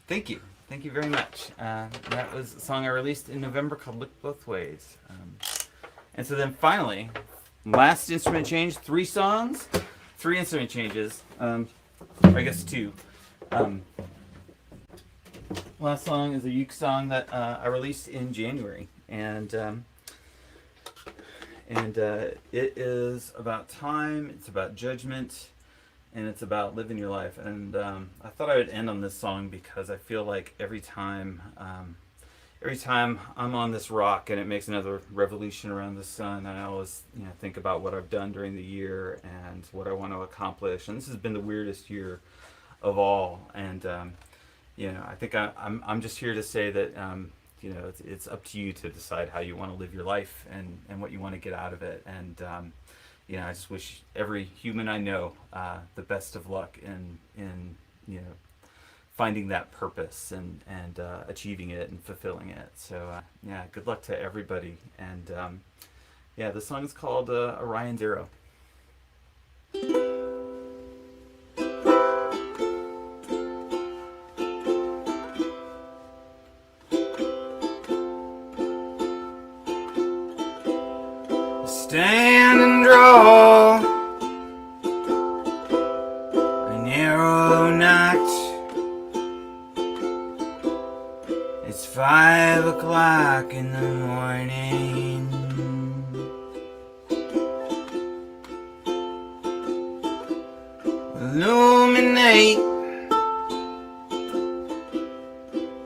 Thank you. Thank you very much. That was a song I released in November called Look Both Ways. And so then finally, last instrument change, 3 songs, 3 instrument changes. I guess 2. Last song is a uke song that I released in January. And it is about time, it's about judgment, and it's about living your life. And I thought I would end on this song because I feel like every time I'm on this rock and it makes another revolution around the sun, I always think about what I've done during the year and what I want to accomplish. And this has been the weirdest year of all. And I think I'm just here to say that it's up to you to decide how you want to live your life and what you want to get out of it. And I just wish every human I know the best of luck in finding that purpose and achieving it and fulfilling it. So good luck to everybody. And the song is called Orion's Arrow. Stand and draw an arrow knot. It's 5 o'clock in the morning. Illuminate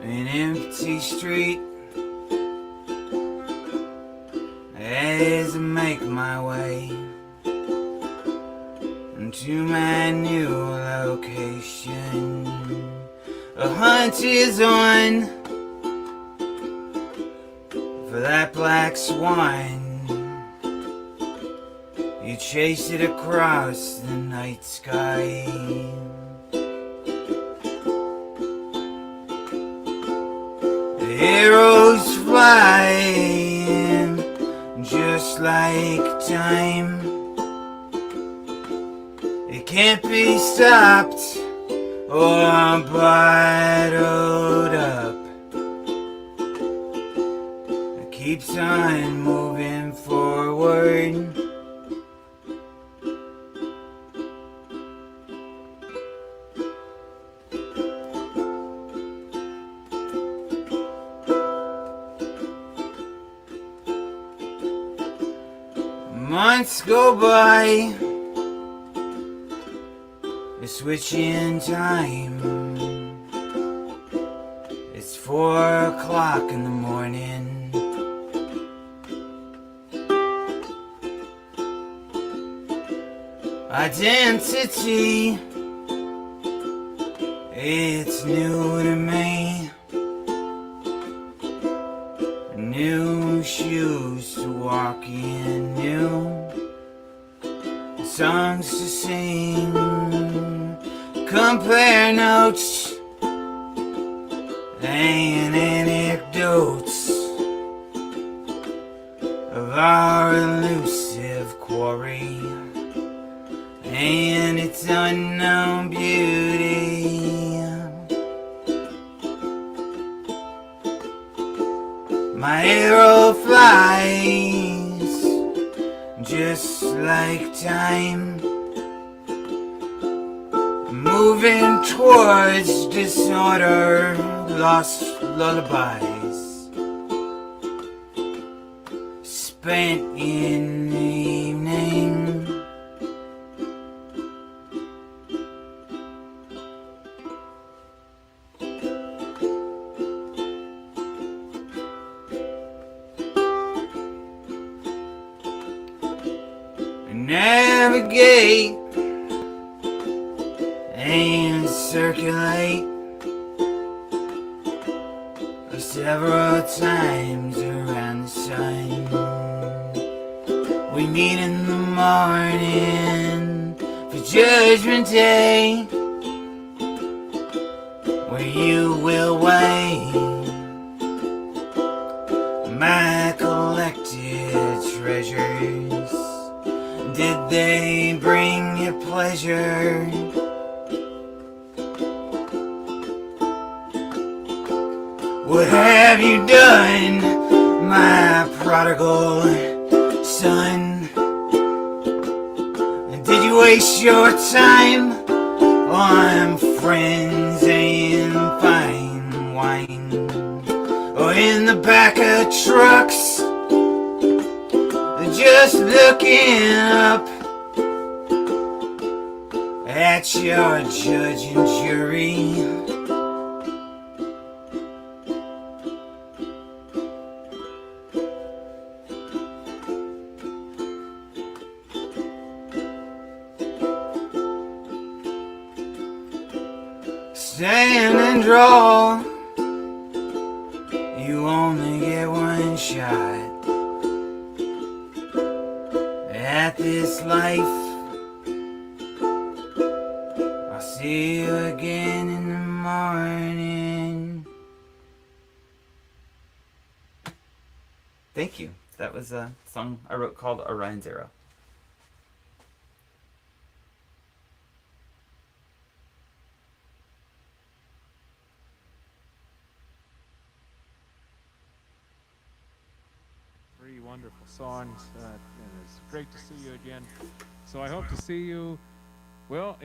an empty street as I make my way to my new location. A hunt is on for that black swan. You chase it across the night sky. The arrows flying just like time. It can't be stopped or bottled up. It keeps on moving forward. Months go by, a switch in time. It's 4 o'clock in the morning. Identity, it's new to me. New shoes to walk in, new songs to sing, compare notes and anecdotes of our elusive quarry and its unknown beauty. My arrow flies just like time, moving towards disorder, lost lullabies spent in the evening. Navigate and circulate several times around the sun. We meet in the morning for Judgment Day, where you will weigh my collected treasures. Did they bring you pleasure? What have you done, my prodigal son? Did you waste your time on friends and fine wine? Or in the back of trucks, just looking up at your judge and jury? Stand and draw, you only get one shot at this life. I'll see you again in the morning. Thank you. That was a song I wrote called Orion's Arrow. Three wonderful songs, and it's great to see you again. So I hope to see you, well,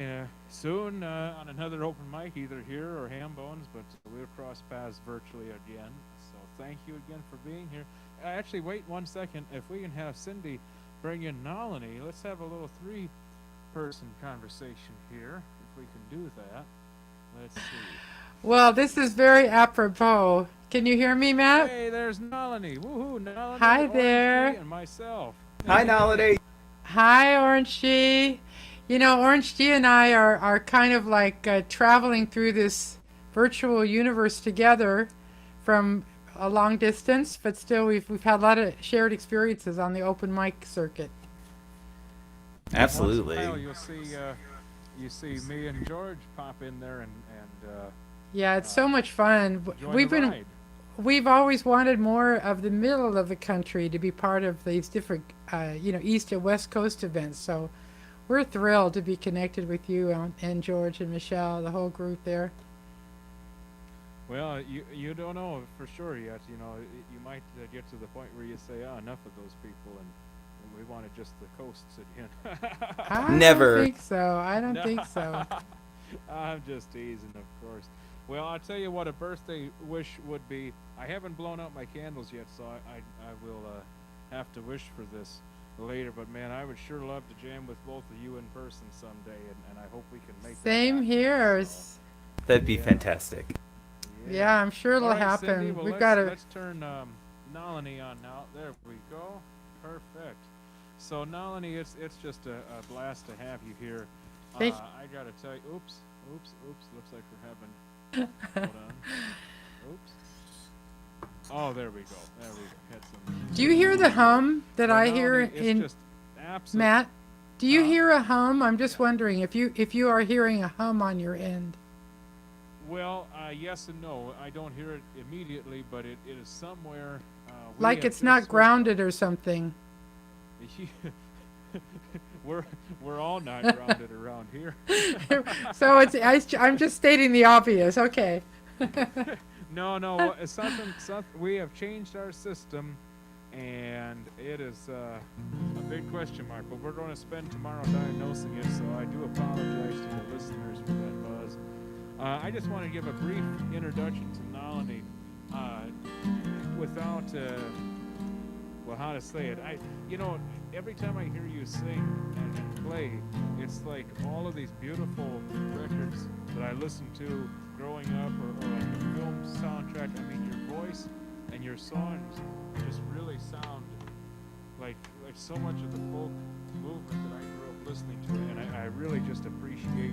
soon on another open mic, either here or Ham Bones, but we'll cross paths virtually again. So thank you again for being here. Actually, wait 1 second. If we can have Cindy bring in Nalini, let's have a little three-person conversation here, if we can do that. Let's see. Well, this is very apropos. Can you hear me, Matt? Hey, there's Nalini. Woohoo, Nalini. Hi Orange there. Tea, and myself. Hi, Nalini. Hi, Orange G. You know, Orange G and I are kind of like traveling through this virtual universe together from a long distance, but still we've had a lot of shared experiences on the open mic circuit. Absolutely. Once in a while, you see me and George pop in there and Yeah, it's so much fun. join the ride. We've always wanted more of the middle of the country to be part of these different, East and West Coast events. So we're thrilled to be connected with you and George and Michelle, the whole group there. Well, you don't know for sure yet. You know, you might get to the point where you say, "Oh, enough of those people," and we wanted just the coasts again. I Never. don't think so. I don't think so. I'm just teasing, of course. Well, I'll tell you what a birthday wish would be. I haven't blown out my candles yet, so I will have to wish for this. later. But man, I would sure love to jam with both of you in person someday, and I hope we can make that Same happen. here. So, That'd be Yeah. fantastic. Yeah, I'm sure it'll All right, happen. Cindy, well, We've let's, got to. let's turn Nalini on now. There we go. Perfect. So Nalini, it's just a blast to have you here. Thank- I gotta tell you, oops. Looks like we're having. Hold on. Oops. Oh, there we go. There we go. Had some. Do you hear the hum that Well, I hear Nalini, it's in just absolute. Matt? Do you Huh? hear a hum? I'm just wondering if you are hearing a hum on your end. Well, yes and no. I don't hear it immediately, but it is somewhere. We Like have it's just not switched- grounded or something. we're all not grounded around here. So I'm just stating the obvious. Okay. No, well, it's something. We have changed our system, and it is a big question mark. But we're going to spend tomorrow diagnosing it, so I do apologize to the listeners for that buzz. I just want to give a brief introduction to Nalini, without, well, how to say it. Every time I hear you sing and play, it's like all of these beautiful records that I listened to growing up, or like a film soundtrack. I mean, your voice and your songs just really sound like so much of the folk movement that I grew up listening to, and I really just appreciate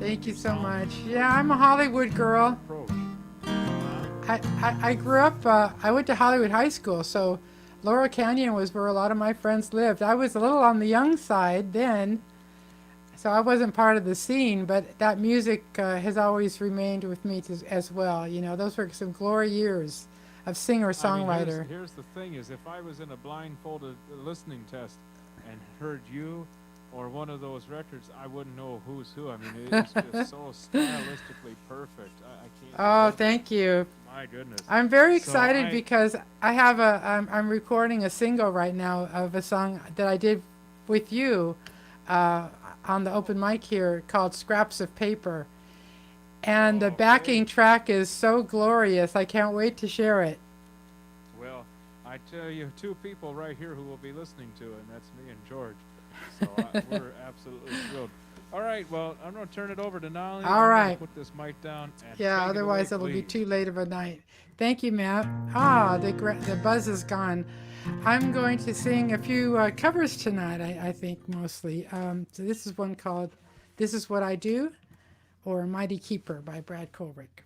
Thank you so much. Yeah, I'm a Hollywood girl. approach. I grew up, I went to Hollywood High School, so Laurel Canyon was where a lot of my friends lived. I was a little on the young side then, so I wasn't part of the scene, but that music has always remained with me as well. You know, those were some glory years of singer-songwriter. Here's the thing is, if I was in a blindfolded listening test and heard you or one of those records, I wouldn't know who's who. I mean, it's just so stylistically perfect. I can't. Oh, thank you. My goodness. I'm very So excited because I have I'm recording a single right now of a song that I did with you on the open mic here called Scraps of Paper. And the backing track is so glorious. I can't wait to share it. Well, I tell you, two people right here who will be listening to it, and that's me and George. So we're absolutely thrilled. All right, well, I'm going to turn it over to Nalini. All I'm right. gonna put this mic down. And Yeah, take it otherwise away, it'll be please. too late of a night. Thank you, Matt. The buzz is gone. I'm going to sing a few covers tonight, I think, mostly. So this is one called This Is What I Do, or Mighty Keeper by Brad Kohlrick.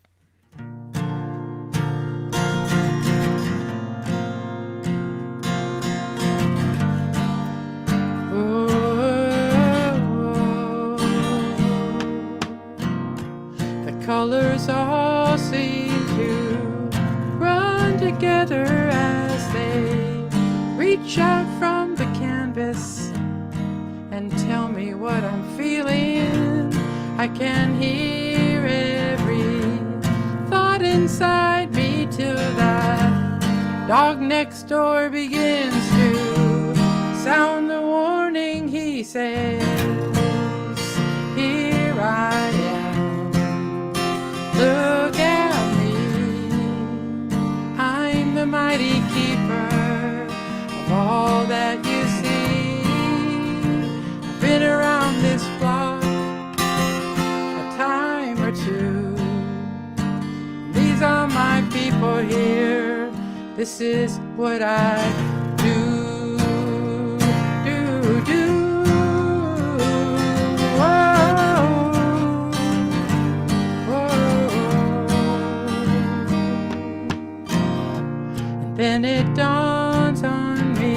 The colors all seem to run together as they reach out from the canvas and tell me what I'm feeling. I can hear every thought inside me till that dog next door begins to sound the warning. He says, here I am, look at me, I'm the mighty keeper of all that you see. I've been around this block a time or two. These are my people here, this is what I do. Then it dawns on me,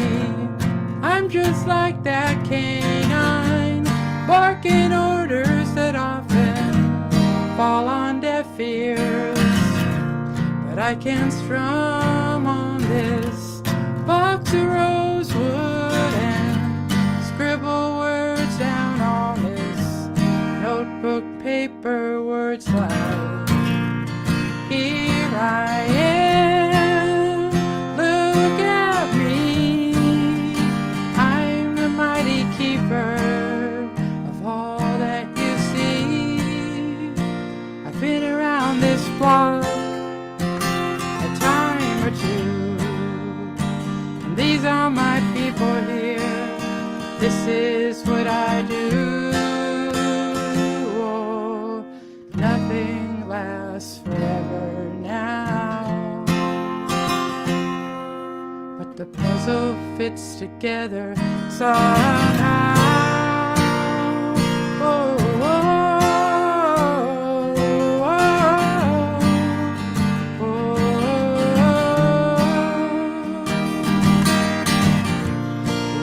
I'm just like that canine, barking orders that often fall on deaf ears. But I can strum on this box of rosewood and scribble words down on this notebook paper, words like, here I am, look at me, I'm the mighty keeper of all that you see. I've been around this block a time or two, and these are my people here. bits together somehow. Oh, oh, oh, oh, oh.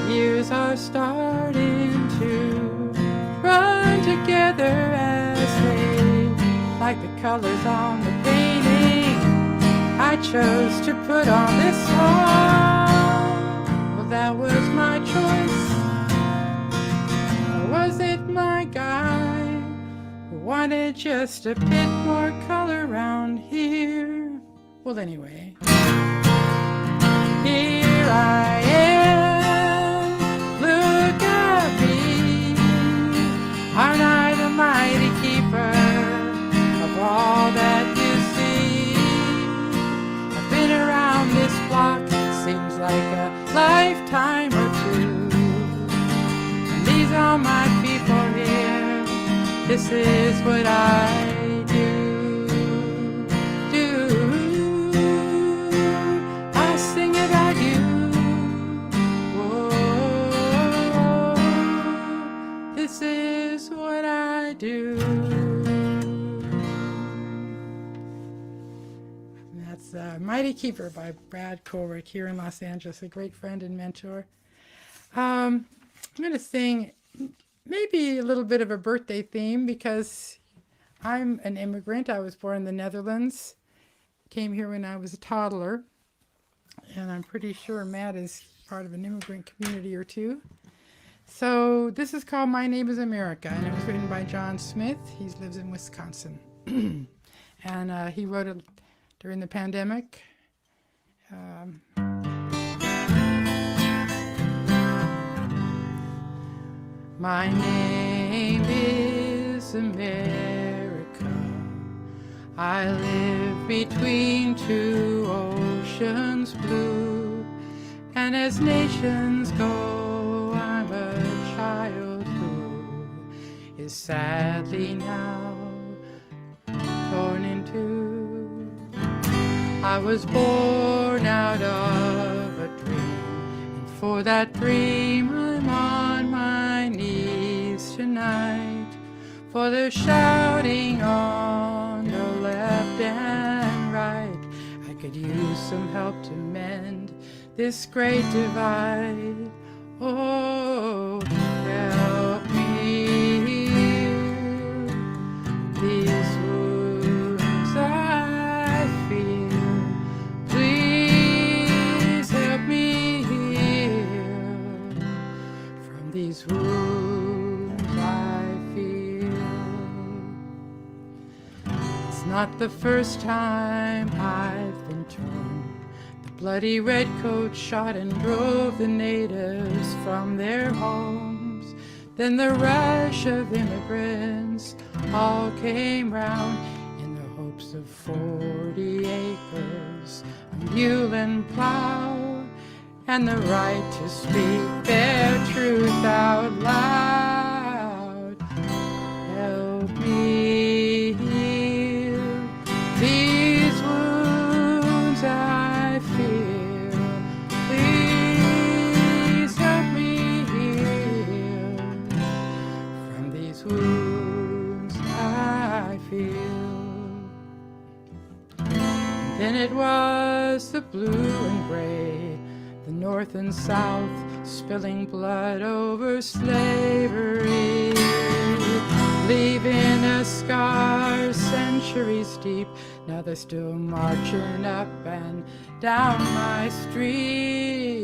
The years are starting to run together as they, like the colors on the painting I chose to put on this song. Well, that was my choice. Or was it my guy who wanted just a bit more color around here? Well, anyway, here I am. Look at me. Aren't I the mighty keeper of all that you see? I've been around this block, seems like a lifetime or two. And these are my people here. This is what I do. I sing about you. Whoa, this is what I do. That's Mighty Keeper by Brad Colrick here in Los Angeles, a great friend and mentor. I'm going to sing maybe a little bit of a birthday theme because I'm an immigrant. I was born in the Netherlands, came here when I was a toddler, and I'm pretty sure Matt is part of an immigrant community or two. So this is called My Name is America, and it was written by John Smith. He lives in Wisconsin. And he wrote it during the pandemic. My name is America. I live between two oceans blue. And as nations go, I'm a child who is sadly now torn in two. I was born out of a dream, and for that dream I'm on my knees tonight. For the shouting on the left and right, I could use some help to mend this great divide. Oh, help me heal these wounds I feel. Please help me heal from these wounds I feel. It's not the first time I've been torn. Bloody redcoats shot and drove the natives from their homes. Then the rush of immigrants all came round in the hopes of 40 acres, a mule and plow, and the right to speak their truth out loud. Help me heal these wounds I feel. Please help me heal from these wounds I feel. Then it was the blue and gray, the north and south, spilling blood over slavery, leaving a scar centuries deep. Now they're still marching up and down my street.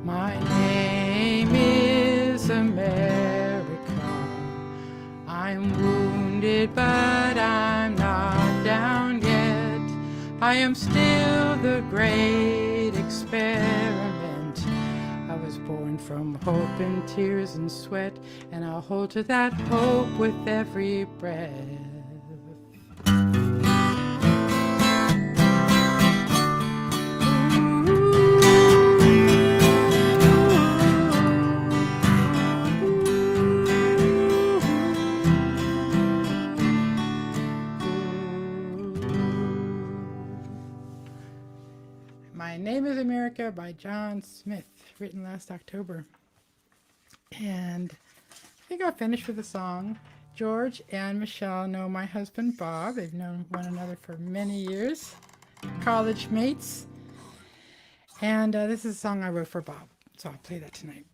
My name is America. I'm wounded, but I'm not down yet. I am still the great experiment. I was born from hope and tears and sweat, and I'll hold to that hope with every breath. My Name is America by John Smith, written last October. And I think I'll finish with a song. George and Michelle know my husband Bob. They've known one another for many years, college mates. And this is a song I wrote for Bob, so I'll play that tonight.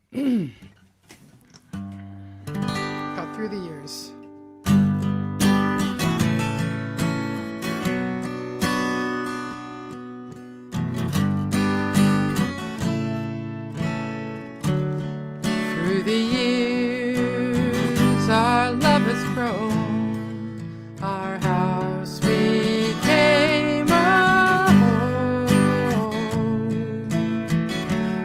Called Through the Years. Through the years, our love has grown. Our house became a home.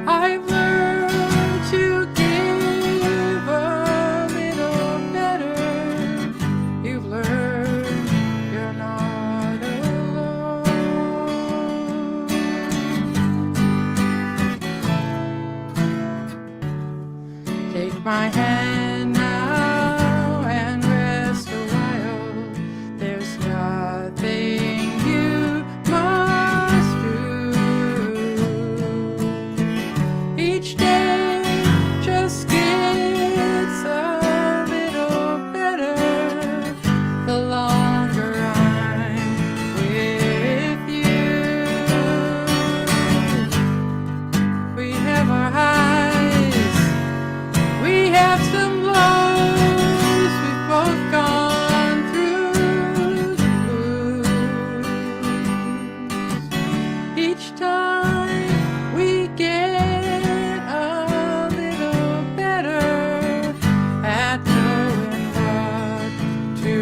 I've learned to give a little better. You've learned you're not alone. Take my hand now and rest a while. There's nothing you must do. Each day just gets a little better the longer I'm with you. We have our highs, we have some lows, we've both gone through the blues. Each time we get a little better at knowing what to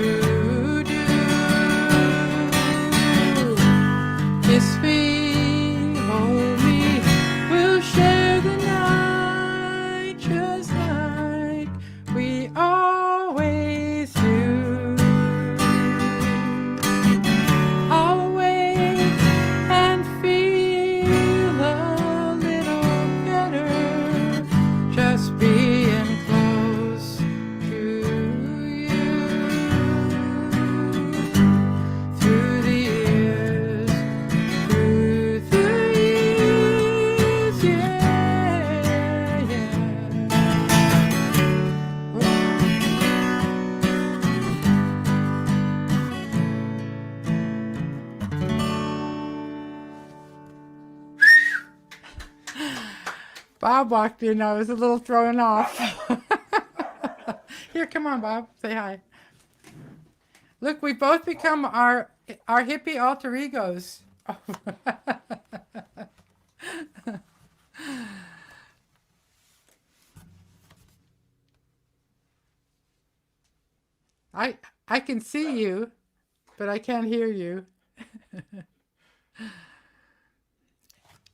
do. Kiss me, hold me, we'll share the night just like we always do. I'll wait and feel a little better just being close to you. Through the years, through the years, yeah, yeah. Bob walked in. I was a little thrown off. Here, come on, Bob. Say hi. Look, we both become our hippie alter egos. I can see you, but I can't hear you.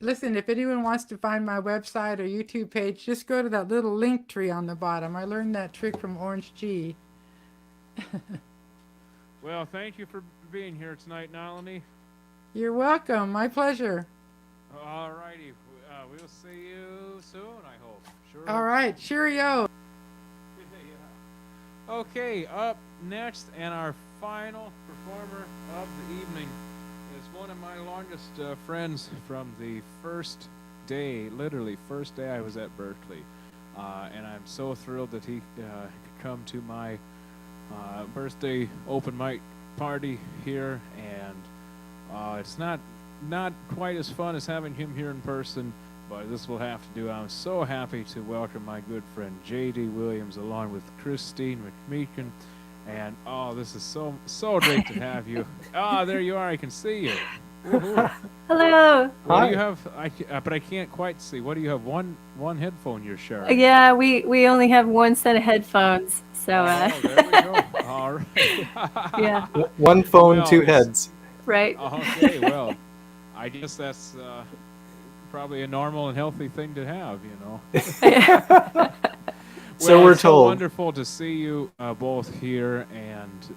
Listen, if anyone wants to find my website or YouTube page, just go to that little link tree on the bottom. I learned that trick from Orange G. Well, thank you for being here tonight, Nalini. You're welcome. My pleasure. All righty. We'll see you soon, I hope. Sure. All right. Cheerio. Okay, up next, and our final performer of the evening is one of my longest friends from the first day, literally first day I was at Berkeley. And I'm so thrilled that he could come to my birthday open mic party here. And it's not quite as fun as having him here in person, but this will have to do. I'm so happy to welcome my good friend J.D. Williams along with Christine McMeekin. And this is so great to have you. There you are. I can see you. Woohoo. Hello. What do you have? But I can't quite see. What do you have? One headphone you're sharing. Yeah, we only have one set of headphones, so. There we go. All right. Yeah. One phone, Well, two heads. Right. Okay. Well, I guess that's probably a normal and healthy thing to have, you know. So Well, we're it's told. wonderful to see you both here, and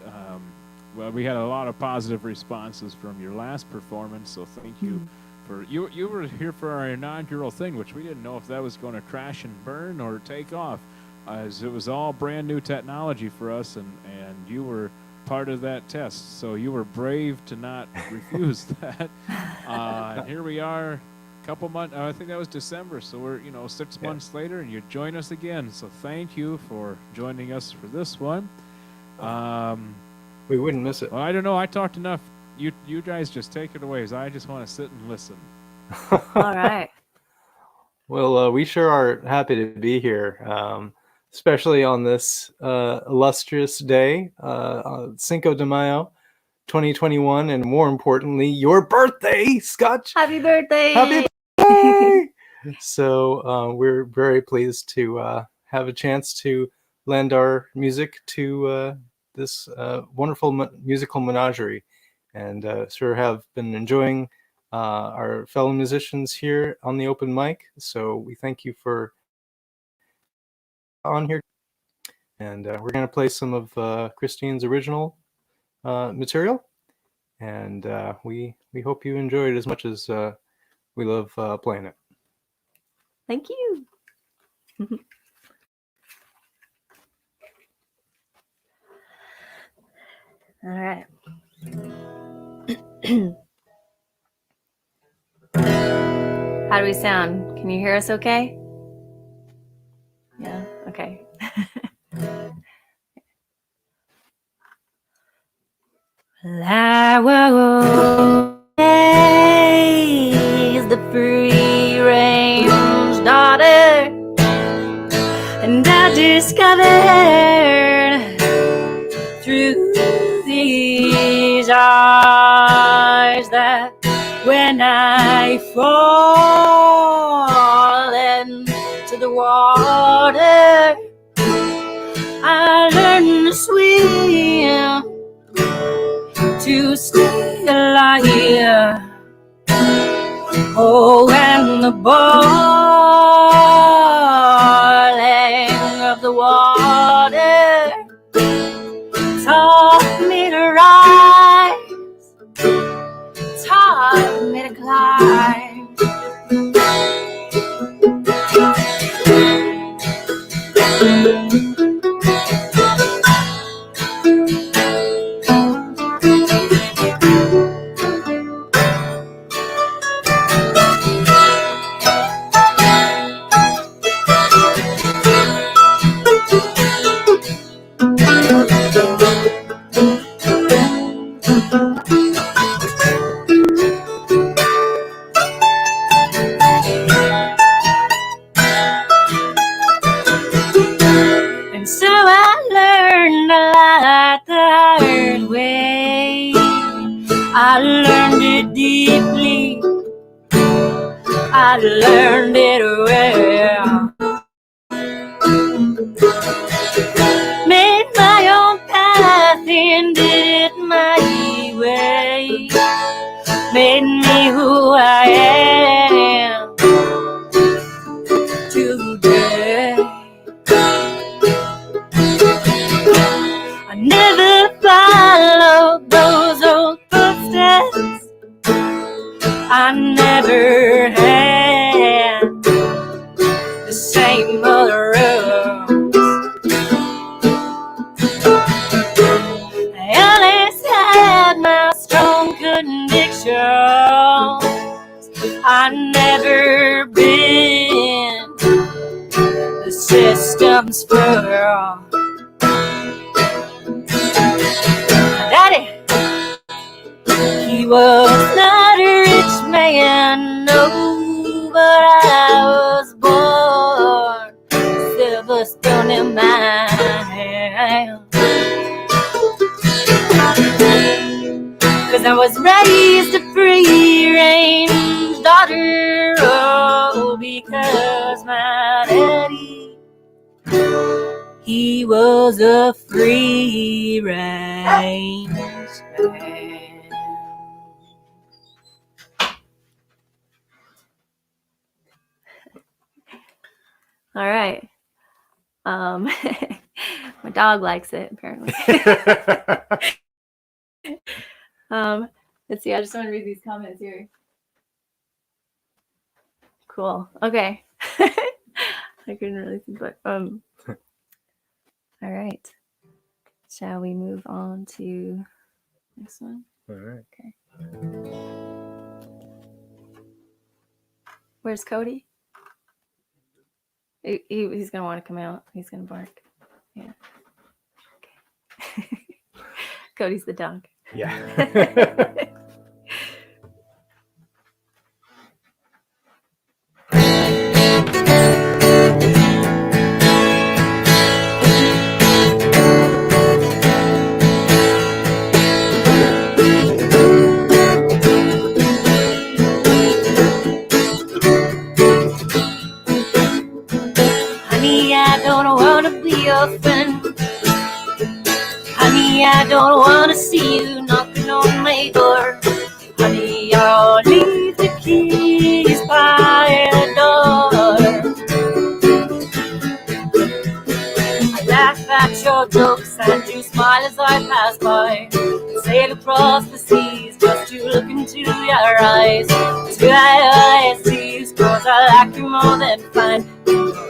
well, we had a lot of positive responses from your last performance. So thank you for you were here for our inaugural thing, which we didn't know if that was going to crash and burn or take off, as it was all brand new technology for us, and you were part of that test. So you were brave to not refuse that. And here we are. couple months. I think that was December. So we're 6 months later, and you join us again. So thank you for joining us for this one. We wouldn't miss it. Well, I don't know. I talked enough. You guys just take it away. 'Cause I just want to sit and listen. All right. Well, we sure are happy to be here, especially on this illustrious day, Cinco de Mayo, 2021, and more importantly, your birthday, Scotch. Happy birthday! Happy birthday! So we're very pleased to have a chance to lend our music to this wonderful musical menagerie, and sure have been enjoying our fellow musicians here on the open mic. So we thank you for on here, and we're going to play some of Christine's original material, and we hope you enjoy it as much as we love playing it. Thank you. All right. How do we sound? Can you hear us okay? Yeah, okay. Well, I was raised the free range daughter, and I discovered through these eyes that when I fall into the water, I learn to swim to stay alive. Oh, and the boiling of the water taught me to rise, taught me to climb. And so I learned a lot the hard way. I learned it deeply, I learned it well. Made my own path and did it my way. Made me who I am today. I never followed those old footsteps. I never had the same old roads. I always had my strong convictions. I never been the system's fraud. Daddy, he was not a rich man, no, but I was born silver stone in my hand. 'Cause I was raised a free range daughter, oh, because my daddy, he was a free range man. All right. My dog likes it, apparently. Let's see. I just want to read these comments here. Cool. Okay. I couldn't really see, but all right. Shall we move on to next one? All right. Okay. Where's Cody? He's gonna want to come out. He's gonna bark. Yeah. Okay. Cody's the dog. Yeah. Honey, I don't wanna be your friend. Honey, I don't wanna see you knocking on my door. Honey, I'll leave the keys by the door. I laugh at your jokes and you smile as I pass by. Sail across the seas just to look into your eyes. Till I see you, 'cause I like you more than fine.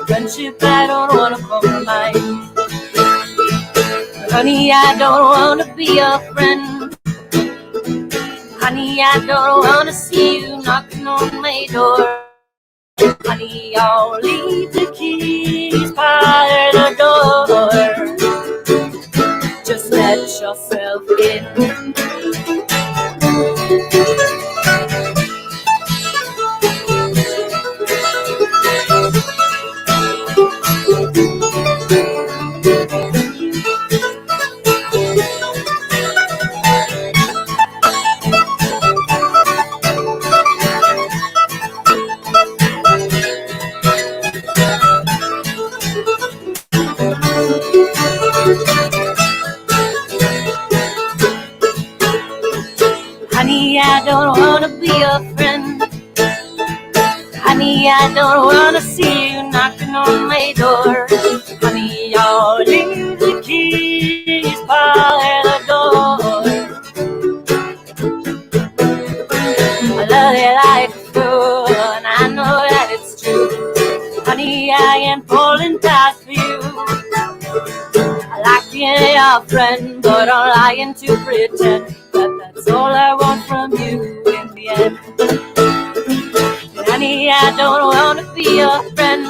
Friendship I don't wanna compromise. Honey, I don't wanna be your friend. Honey, I don't wanna see you knocking on my door. Honey, I'll leave the keys by the door. Just let yourself in. Honey, I don't wanna be your friend. Honey, I don't wanna see you knocking on my door. Honey, I'll leave the keys by the door. I love you like a fool, and I know that it's true. Honey, I am falling fast for you. I like being your friend, but I'm lying to pretend that that's all I want from you in the end. Honey, I don't wanna be your friend.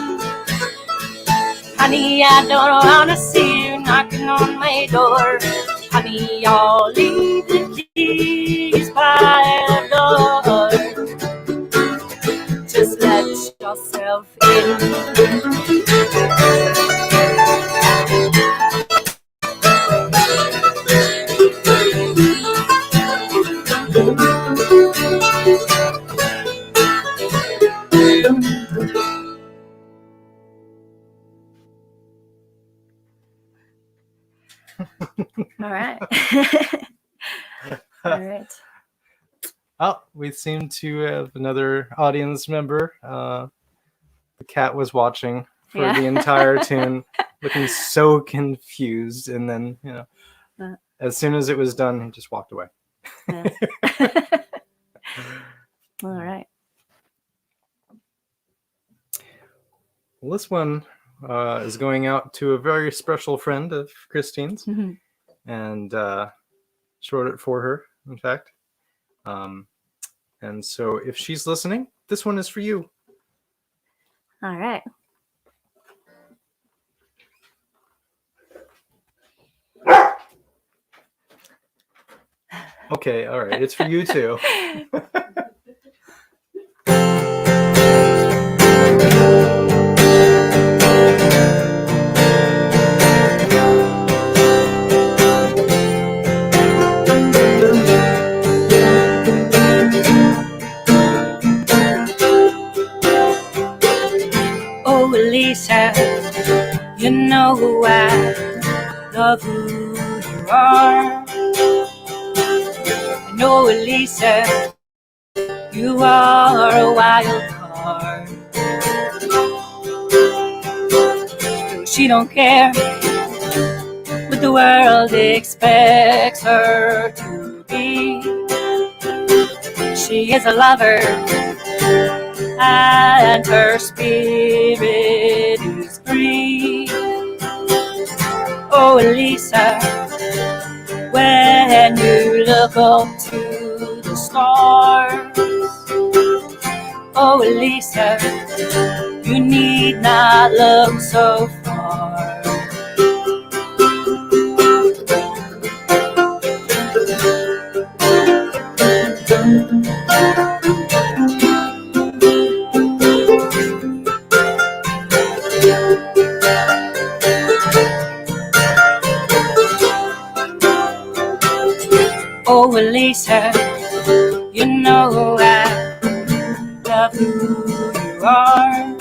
Honey, I don't wanna see you knocking on my door. Honey, I'll leave the keys by the door. Just let yourself in. All right. All right. Oh, we seem to have another audience member. The cat was watching for Yeah. the entire tune, looking so confused, and then, as soon as it was done, he just walked away. Yeah. All right. Well, this one is going out to a very special friend of Christine's, Mm-hmm. and she wrote it for her, in fact. And so if she's listening, this one is for you. All right. Okay, all right. It's for you too. Oh, Lisa, you know I love who you are. I know, Lisa, you are a wild card. She don't care what the world expects her to be. She is a lover, and her spirit is free. Oh, Lisa, when you look up to the stars, Oh, Elisa, you need not look so far. Oh, Elisa, you know I love who you are.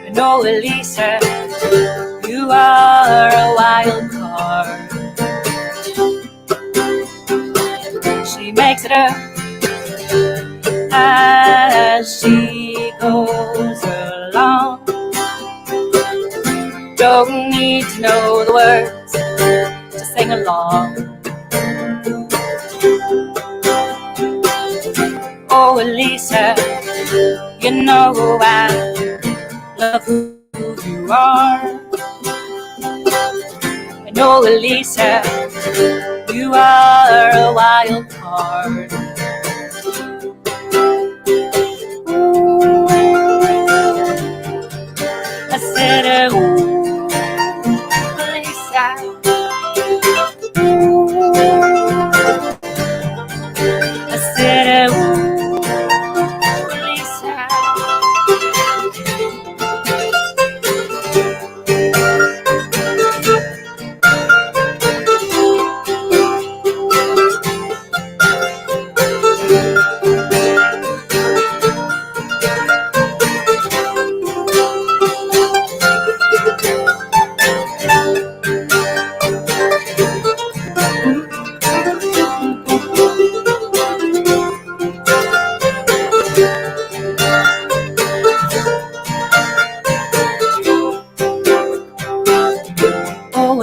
And oh, Elisa, you are a wild card. She makes it up as she goes along. Don't need to know the words to sing along. Oh, Elisa, you know I love who you are. And oh, Elisa, you are a wild card. Ooh, I said, ooh, Elisa. Ooh, I said, ooh.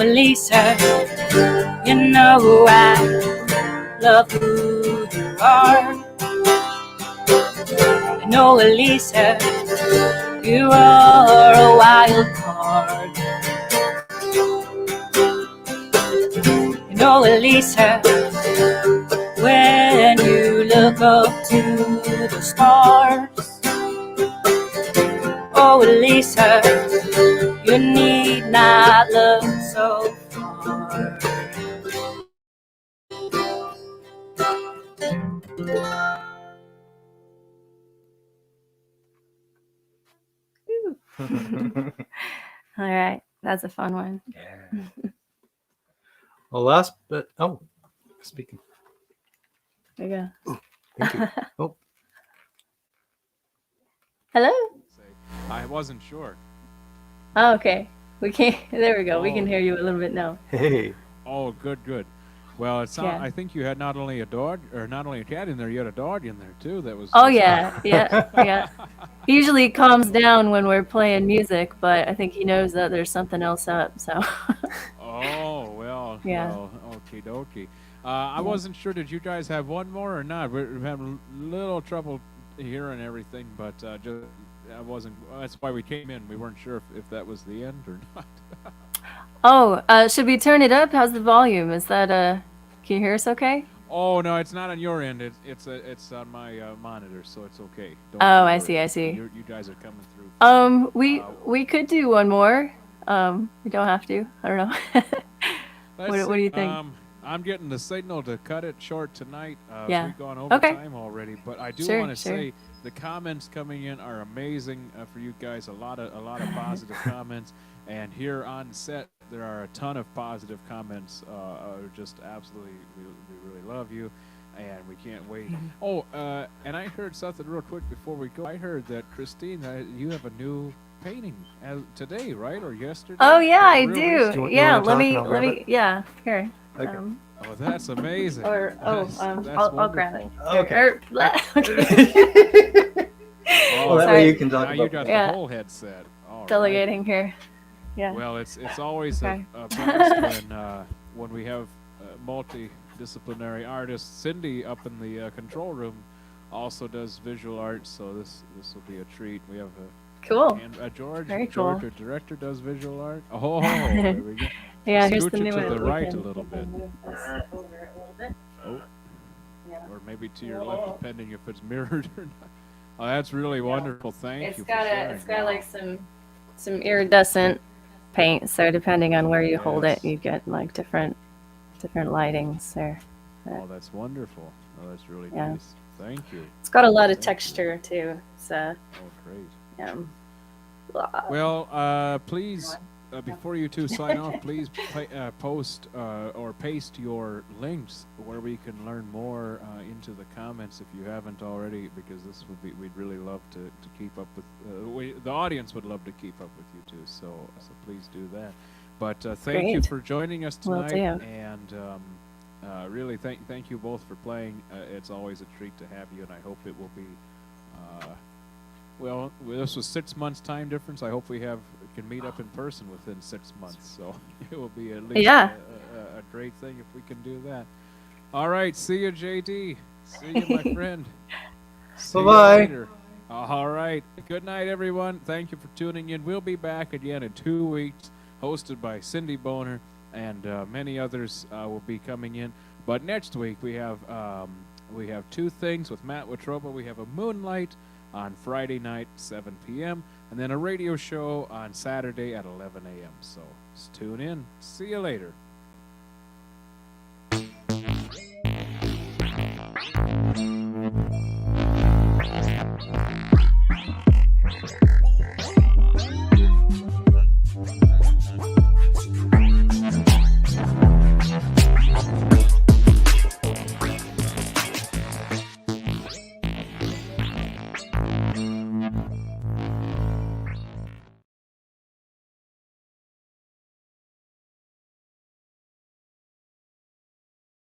Elisa, you know I love who you are. You know, Elisa, you are a wild card. You know, Elisa, when you look up to the stars. Oh, Elisa, you need not look so far. All right, that's a fun one. Yeah. Well, last but speaking. There you go. Ooh, thank you. Oh. Hello. I wasn't sure. Oh, okay. We can. There we go. Oh. We can hear you a little bit now. Hey. Oh, good. Well, it's not, Yeah. I think you had not only a dog, or not only a cat in there, you had a dog in there too. That was. Oh yeah. He usually calms down when we're playing music, but I think he knows that there's something else up. So. Oh well. Yeah. Well, okie dokie. I wasn't sure. Did you guys have one more or not? We're having a little trouble hearing everything, but just I wasn't. That's why we came in. We weren't sure if that was the end or not. Oh, should we turn it up? How's the volume? Is that Can you hear us okay? Oh no, it's not on your end. It's on my monitor, so it's okay. Don't Oh, worry. I see. You guys are coming through. We could do one more. We don't have to. I don't know. What do you think? I'm getting the signal to cut it short tonight. Yeah. We've gone over Okay. time already, but I do Sure, want to sure. say the comments coming in are amazing for you guys. A lot of positive comments, and here on set there are a ton of positive comments. Just absolutely, we really love you, and we can't wait. Oh, and I heard something real quick before we go. I heard that Christine, you have a new painting today, right, or yesterday? Oh yeah, I Do do. you Yeah, wanna let talk me and I'll grab it? yeah, here. Okay. Oh, that's amazing. I'll grab it. Okay. Okay. Oh, that way you can talk now about you got Yeah. the whole headset. All right. Delegating here. Yeah. Well, it's always Okay. a bonus when we have multidisciplinary artists. Cindy up in the control room also does visual art, so this will be a treat. We have Cool. and George. Very George, cool. our director, does visual art. Oh, there we go. Yeah, here's Scooch the it new to one. the We right can- a little bit. move this over a little bit. Oh. Yeah, or maybe to your left, depending if it's mirrored or not. Oh, that's really wonderful. Thank It's you got for sharing. it's got like some iridescent paint, so depending on where you hold it, Yes. you get like different lightings there. Oh, that's wonderful. Oh, that's really Yeah. nice. Thank you. It's got a lot of Thank you. texture too. It's Oh, great. yeah. Well, please, before you two sign off, please post or paste your links where we can learn more into the comments if you haven't already, because this would be, we'd really love to keep up with, the audience would love to keep up with you too, so please do that. But thank you Great. for joining us Will tonight, do. and really thank you both for playing. It's always a treat to have you, and I hope it will be well, this was 6 months time difference. I hope we can meet up in person within 6 months. So it will be at least Yeah. a great thing if we can do that. All right, see you, JD. See you, my friend. See you Bye-bye. later. All right. Good night, everyone. Thank you for tuning in. We'll be back again in 2 weeks, hosted by Cindy Boner, and many others will be coming in. But next week we have two things with Matt Watroba. We have a Moonlight on Friday night, 7 p.m., and then a radio show on Saturday at 11 a.m. So just tune in. See you later.